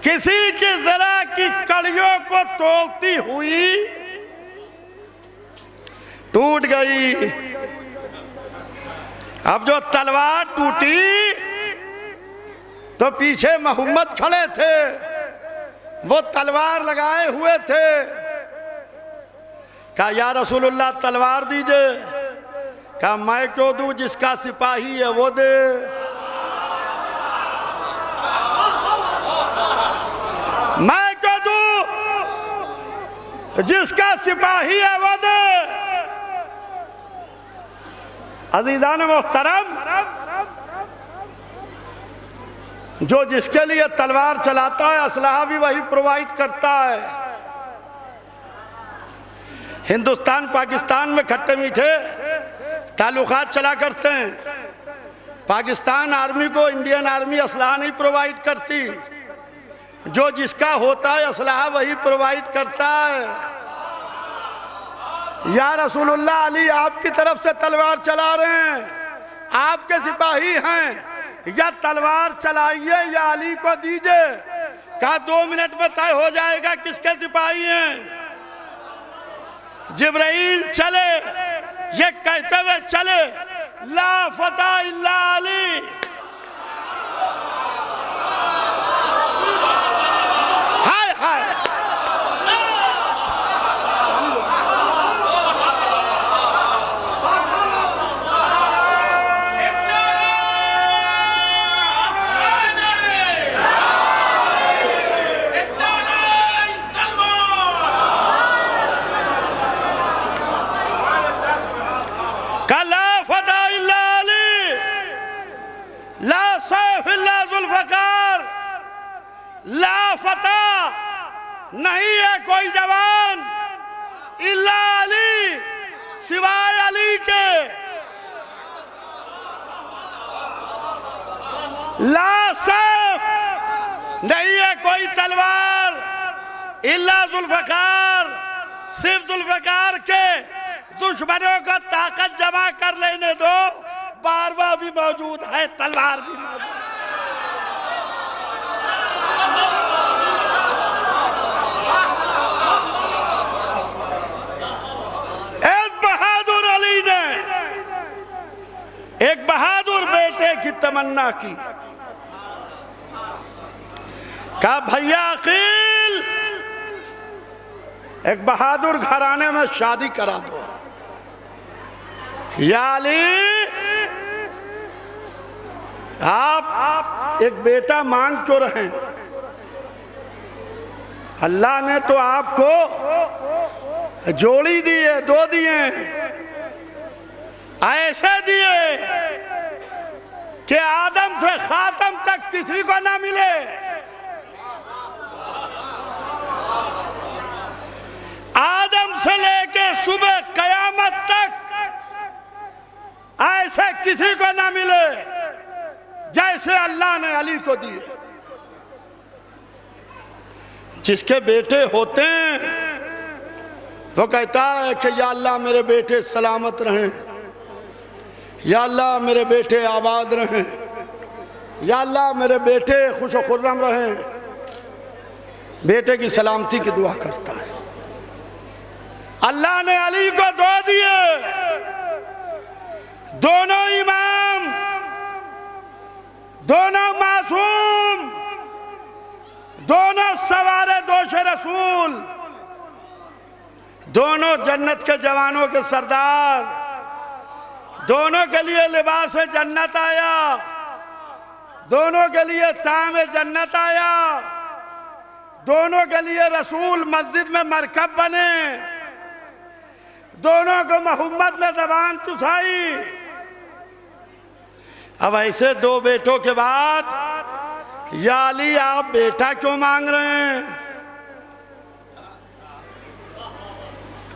किसी की जरा की कड़ियों को तोड़ती हुई टूट गई। अब जो तलवार टूटी तो पीछे मोहम्मद खड़े थे, वो तलवार लगाए हुए थे। कहा या रसूलुल्लाह तलवार दीजिए। कहा मैं क्यों दूं, जिसका सिपाही है वो दे। मैं क्यों दूं, जिसका सिपाही है वो दे। अजीजान मोहतरम, जो जिसके लिए तलवार चलाता है असलहा भी वही प्रोवाइड करता है। हिंदुस्तान पाकिस्तान में खट्टे मीठे ताल्लुकात चला करते हैं। पाकिस्तान आर्मी को इंडियन आर्मी असलहा नहीं प्रोवाइड करती, जो जिसका होता है असलहा वही प्रोवाइड करता है। या रसूलुल्लाह, अली आपकी तरफ से तलवार चला रहे हैं, आपके सिपाही हैं, या तलवार चलाइए या अली को दीजिए। कहा 2 मिनट में तय हो जाएगा किसके सिपाही हैं। जिब्राइल चले, ये कहते हुए चले, ला फता इल्ला अली। हाय हाय, ला फता नहीं है कोई जवान इल्ला अली, सिवाय अली के। ला सैफ नहीं है कोई तलवार इल्ला जुल्फकार, सिर्फ जुल्फकार के। दुश्मनों को ताकत जमा कर लेने दो, बारवा भी मौजूद है, तलवार भी मौजूद है। एक बहादुर बेटे की तमन्ना की, कहा भैया अकील, एक बहादुर घराने में शादी करा दो। या अली, आप एक बेटा मांग क्यों रहे? अल्लाह ने तो आपको जोड़ी दी है, 2 दिए, ऐसे दिए कि आदम से खातम तक किसी को ना मिले। आदम से लेके सुबह कयामत तक ऐसे किसी को ना मिले जैसे अल्लाह ने अली को दिए। जिसके बेटे होते हैं वो कहता है कि या अल्लाह मेरे बेटे सलामत रहें, या अल्लाह मेरे बेटे आबाद रहें, या अल्लाह मेरे बेटे खुश खुर्रम रहें। बेटे की सलामती की दुआ करता है। अल्लाह ने अली को 2 दिए, दोनों इमाम, दोनों मासूम, दोनों सवारे दोष रसूल, दोनों जन्नत के जवानों के सरदार, दोनों के लिए लिबास जन्नत आया, दोनों के लिए ताम जन्नत आया, दोनों के लिए रसूल मस्जिद में मरकब बने, दोनों को मोहम्मद ने ज़बान चुसाई। अब ऐसे 2 बेटों के बाद या अली आप बेटा क्यों मांग रहे हैं?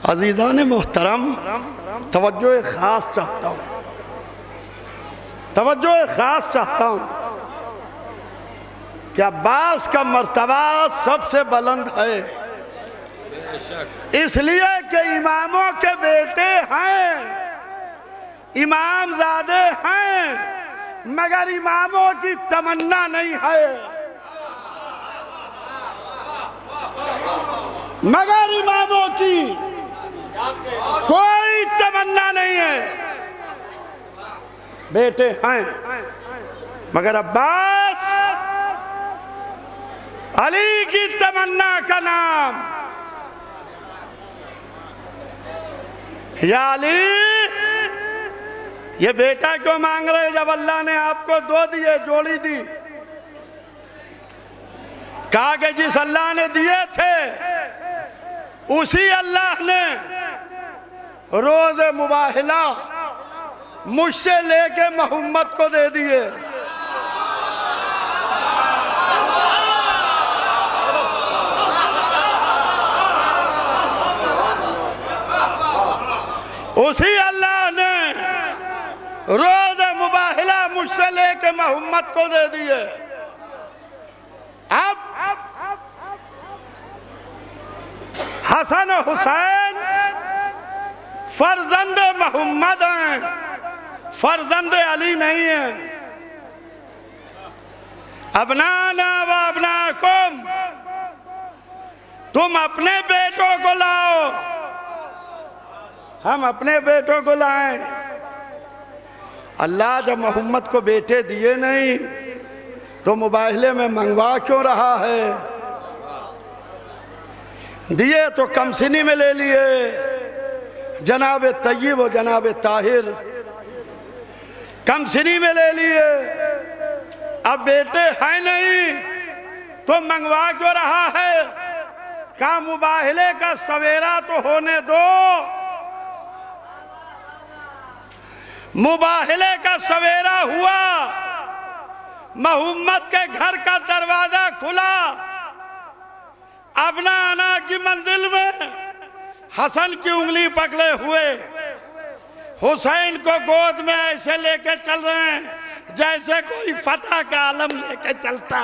अजीज़ान मोहतरम, तवज्जो खास चाहता हूँ, तवज्जो खास चाहता हूँ कि अब्बास का मर्तबा सबसे बुलंद है, इसलिए कि इमामों के बेटे हैं, इमामजादे हैं, मगर इमामों की तमन्ना नहीं है। मगर इमामों की कोई तमन्ना नहीं है। बेटे हैं, मगर अब्बास अली की तमन्ना का नाम। या अली, ये बेटा क्यों मांग रहे जब अल्लाह ने आपको 2 दिए, जोड़ी दी? कहा कि जिस अल्लाह ने दिए थे उसी अल्लाह ने रोज मुबाहिला मुझसे लेके मोहम्मद को दे दिए। उसी अल्लाह ने रोज़ मुबाहिला मुझसे लेके मोहम्मद को दे दिए। अब हसन हुसैन फर्जंद मोहम्मद हैं, फर्जंद अली नहीं है। अबनाना व अबनाकुम, तुम अपने बेटों को लाओ, हम अपने बेटों को लाएं। अल्लाह जब मोहम्मद को बेटे दिए नहीं तो मुबाहिले में मंगवा क्यों रहा है? दिए तो कमसिनी में ले लिए, जनाब तय्यब और जनाब ताहिर कमसिनी में ले लिए। अब बेटे हैं नहीं तो मंगवा क्यों रहा है? क्या मुबाहिले का सवेरा तो होने दो। मुबाहिले का सवेरा हुआ, मोहम्मद के घर का दरवाजा खुला। अपना आना की मंजिल में हसन की उंगली पकड़े हुए हुसैन को गोद में ऐसे लेके चल रहे हैं जैसे कोई फतह का आलम लेके चलता।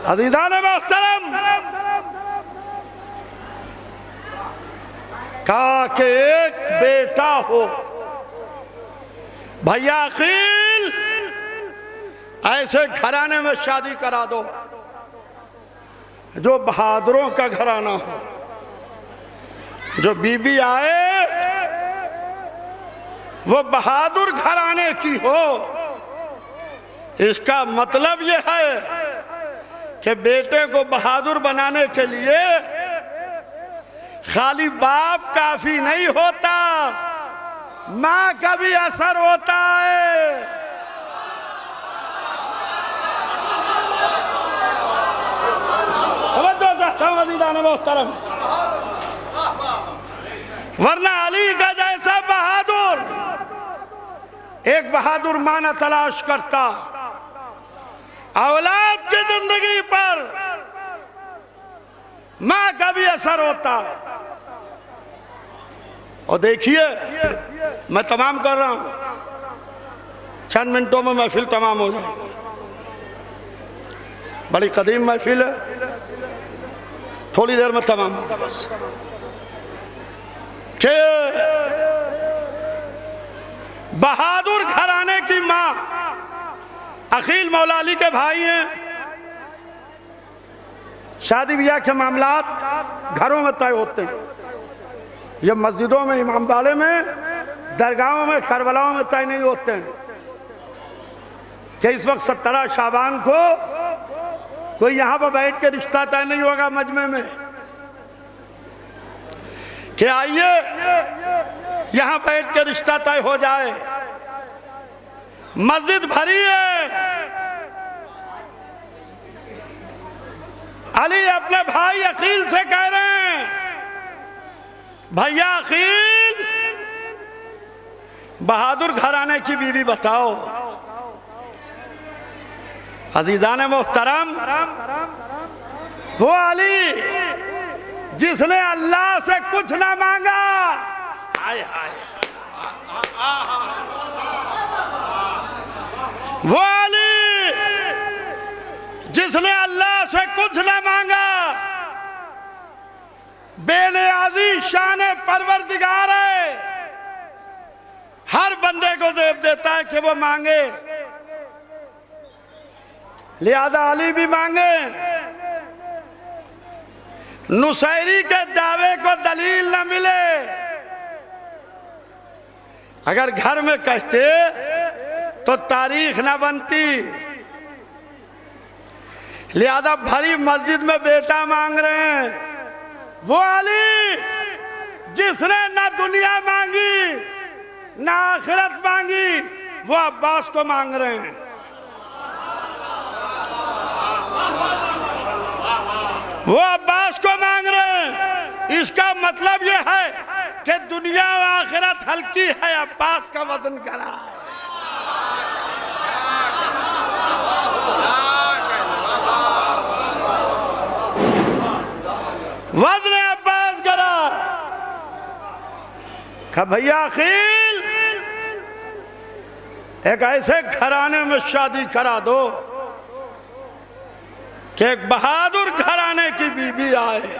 अज़ीज़ान मोहतरम, कहा कि एक बेटा हो भैया अकील, ऐसे घराने में शादी करा दो जो बहादुरों का घराना हो, जो बीबी आए वो बहादुर घराने की हो। इसका मतलब यह है कि बेटे को बहादुर बनाने के लिए खाली बाप काफी नहीं होता, माँ का भी असर होता है। वरना अली का जैसा बहादुर एक बहादुर माना तलाश करता, औलाद की जिंदगी पर माँ का भी असर होता। और देखिए, मैं तमाम कर रहा हूं, चंद मिनटों में महफिल तमाम हो जाएगी। बड़ी कदीम महफिल है, थोड़ी देर में तमाम होगा। बस के बहादुर घराने की माँ अकील मौला अली के भाई हैं। शादी ब्याह के मामलात घरों में तय होते हैं, ये मस्जिदों में, इमामबाड़े में, दरगाहों में, करबलाओं में तय नहीं होते हैं। कि इस वक्त 17 शाबान को कोई यहाँ पर बैठ के रिश्ता तय नहीं होगा मजमे में कि आइए यहाँ बैठ के रिश्ता तय हो जाए। मस्जिद भरी है। अली अपने भाई अकील से कह रहे हैं, भैया अकील, बहादुर घराने की बीवी बताओ। अजीजान मोहतरम, वो अली जिसने अल्लाह से कुछ ना मांगा, हाय हाय, वो अली जिसने अल्लाह से कुछ ना मांगा, बेनियाजी शान परवरदिगार है, हर बंदे को देव देता है कि वो मांगे। लिहाजा अली भी मांगे। नुसैरी के दावे को दलील न मिले, अगर घर में कहते तो तारीख न बनती। लिहाजा भरी मस्जिद में बेटा मांग रहे हैं। वो अली जिसने ना दुनिया मांगी ना आखिरत मांगी, वो अब्बास को मांग रहे हैं। वो अब्बास को मांग रहे हैं। इसका मतलब ये है कि दुनिया और आखिरत हल्की है, अब्बास का वजन करा है। वजन अब्बास करा का भैया अखिल एक ऐसे घराने में शादी करा दो कि एक बहादुर घराने की बीबी आए।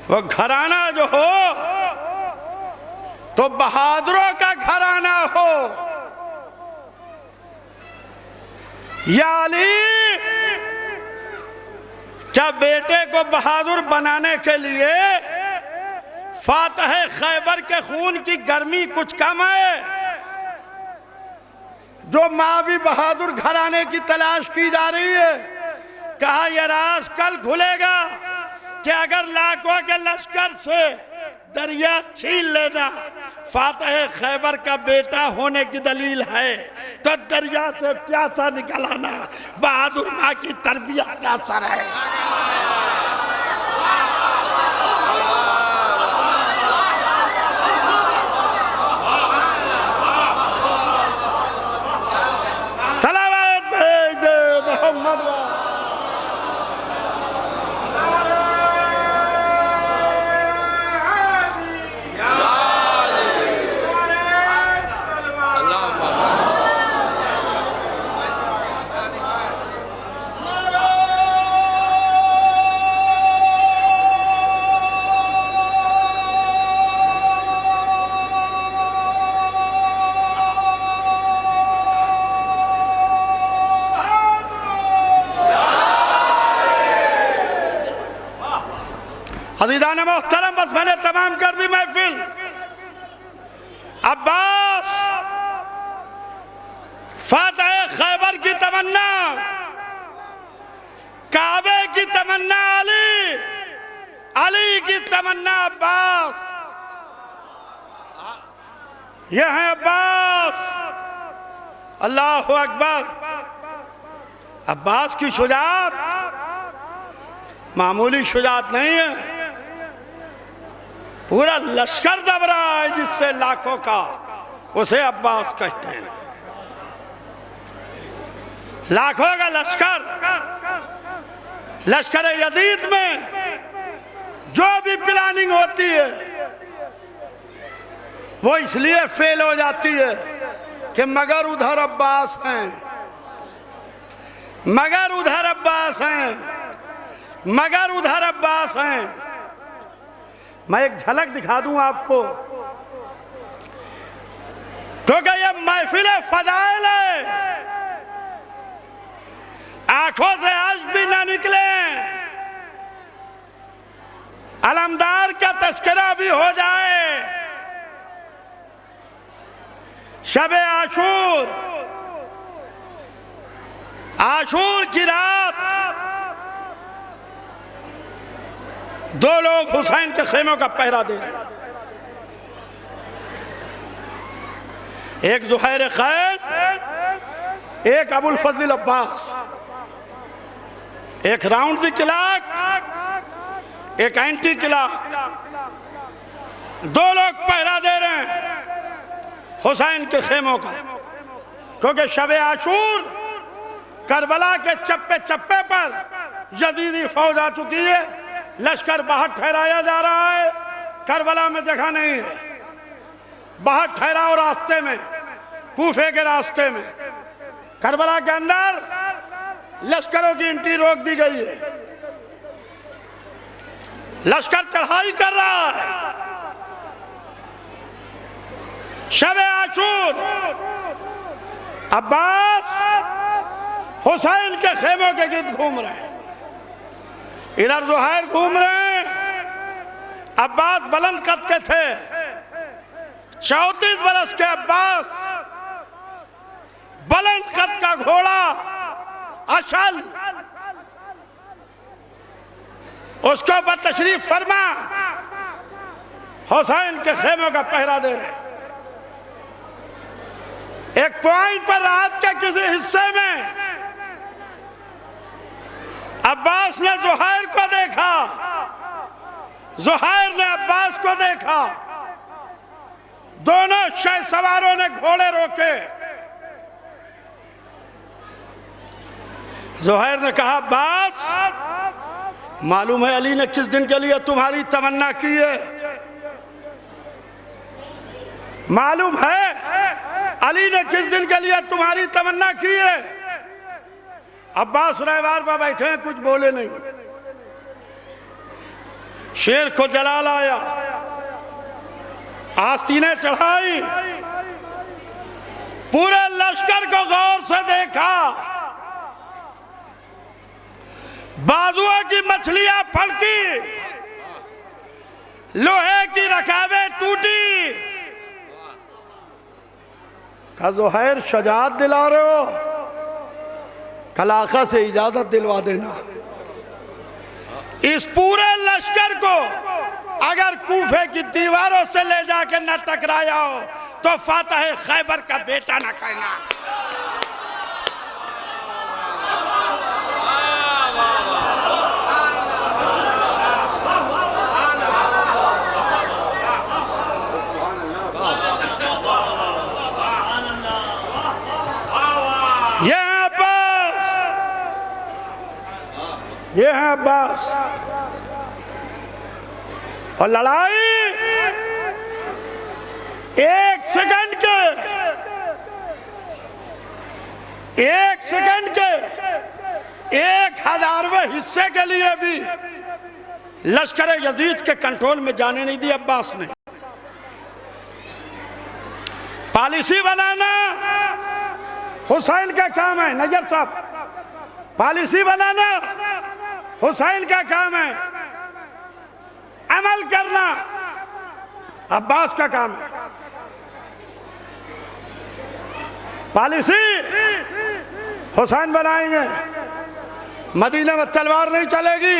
वो घराना जो हो तो बहादुरों का घराना हो। या अली, क्या बेटे को बहादुर बनाने के लिए फातह खैबर के खून की गर्मी कुछ कम है? जो माँ भी बहादुर घराने की तलाश की जा रही है, कहा यह राज कल खुलेगा कि अगर लाखों के लश्कर से दरिया छीन लेना फातह खैबर का बेटा होने की दलील है, तो दरिया से प्यासा निकल आना बहादुर माँ की तरबियत का असर है। सलावत भेज दे मोहम्मद। अज़ीज़ान मोहतरम, बस मैंने तमाम कर दी महफिल। अब्बास फातह खैबर की तमन्ना, काबे की तमन्ना अली, अली की तमन्ना अब्बास। यह है अब्बास। अल्लाहु अकबर। अब्बास की शुजाअत मामूली शुजाअत नहीं है। पूरा लश्कर दब रहा है जिससे लाखों का, उसे अब्बास कहते हैं। लाखों का लश्कर, लश्कर यजीद में जो भी प्लानिंग होती है वो इसलिए फेल हो जाती है कि मगर उधर अब्बास हैं, मगर उधर अब्बास हैं, मगर उधर अब्बास हैं। मैं एक झलक दिखा दूं आपको, क्योंकि ये महफिल फदाइल है। आंखों से आज भी ना निकले, अलमदार का तस्करा भी हो जाए। शबे आशूर, आशूर की रात दो लोग हुसैन के खेमों का पहरा दे रहे। एक ज़ुहैर खैर, एक अबुल फजल अब्बास। एक राउंड द क्लॉक, एक एंटी क्लॉक। दो लोग पहरा दे रहे हैं हुसैन के खेमों का, क्योंकि शबे आशूर करबला के चप्पे चप्पे पर यजीदी फौज आ चुकी है। लश्कर बाहर ठहराया जा रहा है, करबला में जगह नहीं है। बाहर ठहराओ रास्ते में, कूफे के रास्ते में। करबला के अंदर लश्करों की एंट्री रोक दी गई है। लश्कर चढ़ाई कर रहा है। शबे आशूर, अब्बास हुसैन के खेमों के गिर्द घूम रहे हैं। इधर ज़ुहैर घूम रहे हैं। अब्बास बुलंद कद के थे, 34 बरस के अब्बास, बुलंद कद का घोड़ा अशल, उसके ऊपर तशरीफ फरमा हुसैन के खेमों का पहरा दे रहे। एक पॉइंट पर रात के किसी हिस्से में अब्बास ने ज़ुहैर को देखा, ज़ुहैर ने अब्बास को देखा। दोनों शहसवारों ने घोड़े रोके। ज़ुहैर ने कहा, अब्बास, मालूम है अली ने किस दिन के लिए तुम्हारी तमन्ना की है? मालूम है अली ने किस दिन के लिए तुम्हारी तमन्ना की है? अब्बास रहवार पर बैठे हैं, कुछ बोले नहीं। शेर को जलाल आया, आस्तीनें चढ़ाई, पूरे लश्कर को गौर से देखा। बाजुओं की मछलियां फड़की, लोहे की रकाबें टूटी। कहा, ज़ुहैर शजाअत दिला रहे हो? कल आका से इजाजत दिलवा देना। इस पूरे लश्कर को अगर कूफे की दीवारों से ले जाके न टकराया हो तो फातह खैबर का बेटा न कहना। ये है अब्बास। और लड़ाई एक सेकंड के 1000वें हिस्से के लिए भी लश्कर यजीद के कंट्रोल में जाने नहीं दी अब्बास ने। पॉलिसी बनाना हुसैन का काम है, नजर साहब, पॉलिसी बनाना हुसैन का काम है, अमल करना अब्बास का काम है। पॉलिसी हुसैन बनाएंगे, मदीने में तलवार नहीं चलेगी,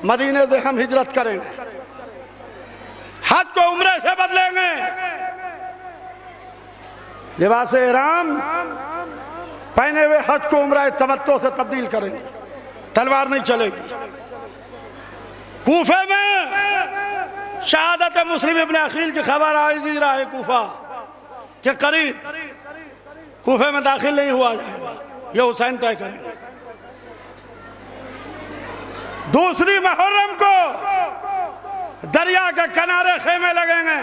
मदीने से हम हिजरत करेंगे, हज को उम्रे से बदलेंगे, लिबास इहराम पहने हुए हज को उम्रा तमत्तो से तब्दील करेंगे, तलवार नहीं चलेगी। कूफे में शहादत मुस्लिम इब्न अखील की खबर आएगी राह कूफा के करीब, कूफे में दाखिल नहीं हुआ जाएगा, ये हुसैन तय करेंगे। दूसरी मुहर्रम को दरिया के किनारे खेमे लगेंगे,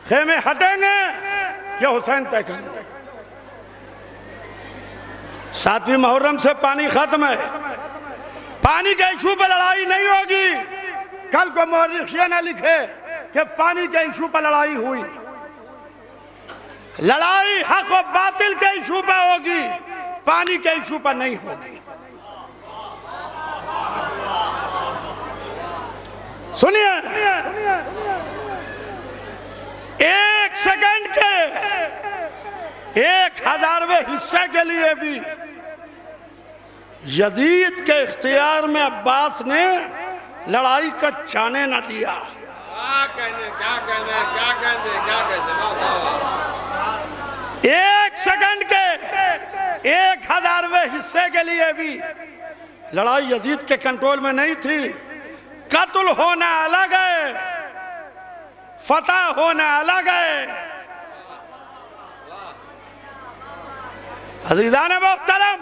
खेमे हटेंगे, ये हुसैन तय करेंगे। 7वीं मुहर्रम से पानी खत्म है, पानी के इशू पर लड़ाई नहीं होगी। कल को मुअर्रिखीन ने लिखे कि पानी के इशू पर लड़ाई हुई, लड़ाई हक और बातिल के इशू पर होगी, पानी के इशू पर नहीं होगी। सुनिए, 1 सेकंड के 1000वें हिस्से के लिए भी यजीद के इख्तियार में अब्बास ने लड़ाई का जाने न दिया। क्या कहने 1 सेकंड के 1000वें हिस्से के लिए भी लड़ाई यजीद के कंट्रोल में नहीं थी। कत्ल होना अलग है, फतह होना अलग है। अज़ीज़ान मोहतरम,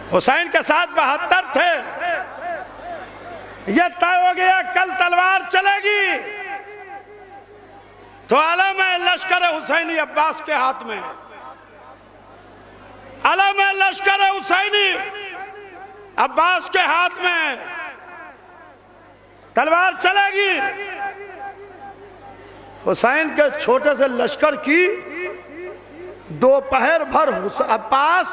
हुसैन के साथ 72 थे, यह तय हो गया कल तलवार चलेगी तो अलम है लश्कर हुसैनी अब्बास के हाथ में, अलम है लश्कर हुसैनी अब्बास के हाथ में, तलवार चलेगी। हुसैन के छोटे से लश्कर की दोपहर भर अब्बास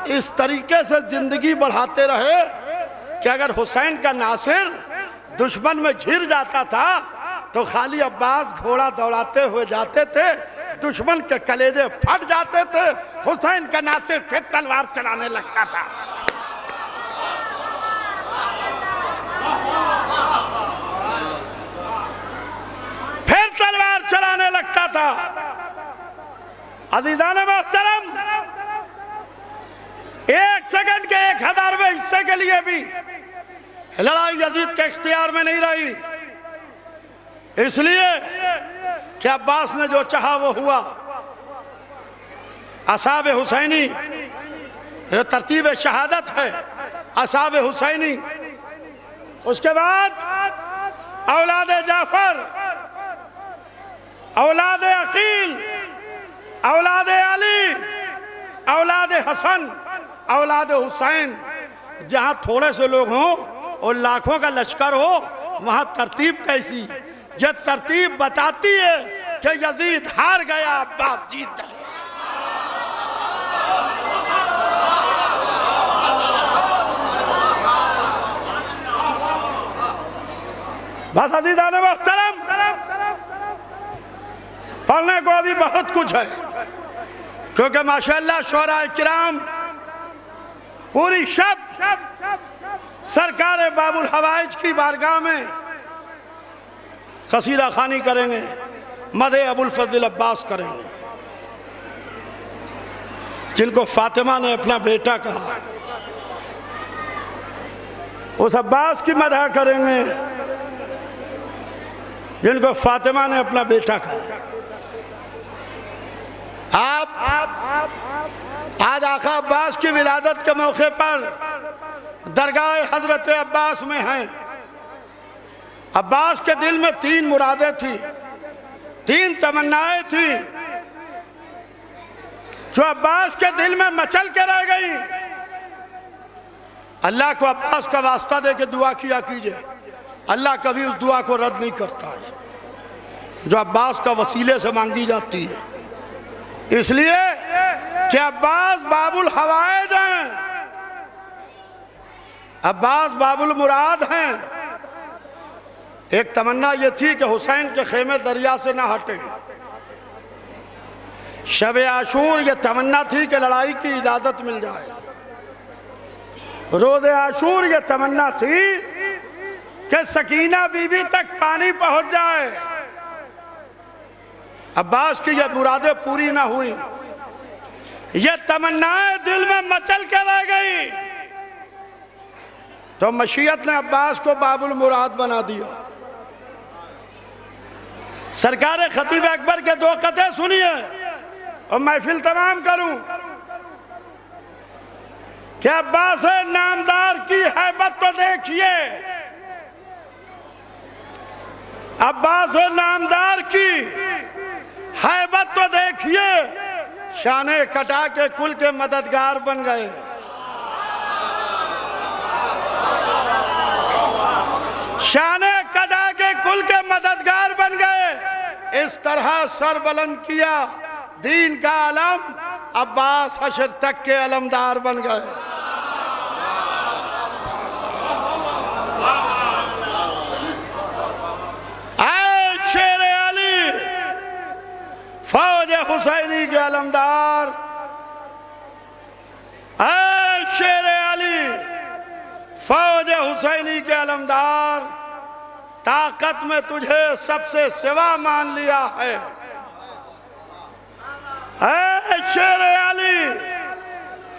इस तरीके से जिंदगी बढ़ाते रहे कि अगर हुसैन का नासिर दुश्मन में घिर जाता था तो खाली अब्बास घोड़ा दौड़ाते हुए जाते थे, दुश्मन के कलेजे फट जाते थे, हुसैन का नासिर फिर तलवार चलाने लगता था। फिर तलवार चलाने लगता था। अज़ीज़ान मोहतरम, हिस्से के लिए भी लड़ाई यजीद के इख्तियार में नहीं रही, इसलिए कि अब्बास ने जो चाहा वो हुआ। असाब हुसैनी ये तरतीब शहादत है, असाब हुसैनी। उसके बाद औलाद जाफर, औलाद अकील, औलाद अली, औलाद हसन, औलाद हुसैन। जहां थोड़े से लोग हों और लाखों का लश्कर हो, वहां तरतीब कैसी? यह तरतीब बताती है कि यजीद हार गया, अब्बास जीत गया। बस अज़ीज़ान मोहतरम, पढ़ने को अभी बहुत कुछ है, क्योंकि माशाअल्लाह शोरा किराम पूरी शब सरकार बाबुल हवाइज की बारगाह में कसीदा खानी करेंगे, मदे अबुल फजल अब्बास करेंगे, जिनको फातिमा ने अपना बेटा कहा। उस अब्बास की मदह करेंगे जिनको फातिमा ने अपना बेटा कहा। आप आज आका अब्बास की विलादत के मौके पर दरगाह हजरत अब्बास में हैं। अब्बास के दिल में 3 मुरादें थी, 3 तमन्नाएं थी जो अब्बास के दिल में मचल के रह गई। अल्लाह को अब्बास का वास्ता दे के दुआ किया कीजिए, अल्लाह कभी उस दुआ को रद्द नहीं करता है जो अब्बास का वसीले से मांगी जाती है। इसलिए कि अब्बास बाबुल हवाइज हैं, अब्बास बाबुल मुराद हैं। एक तमन्ना ये थी कि हुसैन के खेमे दरिया से ना हटे। शब आशूर ये तमन्ना थी कि लड़ाई की इजाजत मिल जाए। रोज़ आशूर ये तमन्ना थी कि सकीना बीबी तक पानी पहुंच जाए। अब्बास की ये मुरादें पूरी ना हुई, ये तमन्नाएं दिल में मचल के रह गई, तो मशीयत ने अब्बास को बाबुल मुराद बना दिया। सरकार खतीब अकबर के 2 कथे सुनिए और महफिल तमाम करूं कि अब्बास नामदार की हैबत तो देखिए, अब्बास नामदार की हैबत तो देखिए, शाने कटा के कुल के मददगार बन गए। शाने कटा के कुल के मददगार बन गए। इस तरह सर बुलंद किया दीन का अलम, अब्बास हशर तक के अलमदार बन गए। शेर अली फौज हुसैनी के अलमदार, शेर अली फौज हुसैनी के अलमदार, ताकत में तुझे सबसे सिवा मान लिया है। शेर अली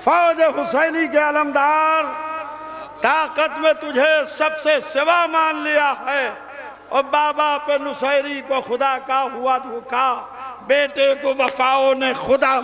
फौज हुसैनी के अलमदार, ताकत में तुझे सबसे सिवा मान लिया है। और बाबा पे नुसैरी को खुदा का हुआ धोखा, बेटे को वफाओं ने खुदा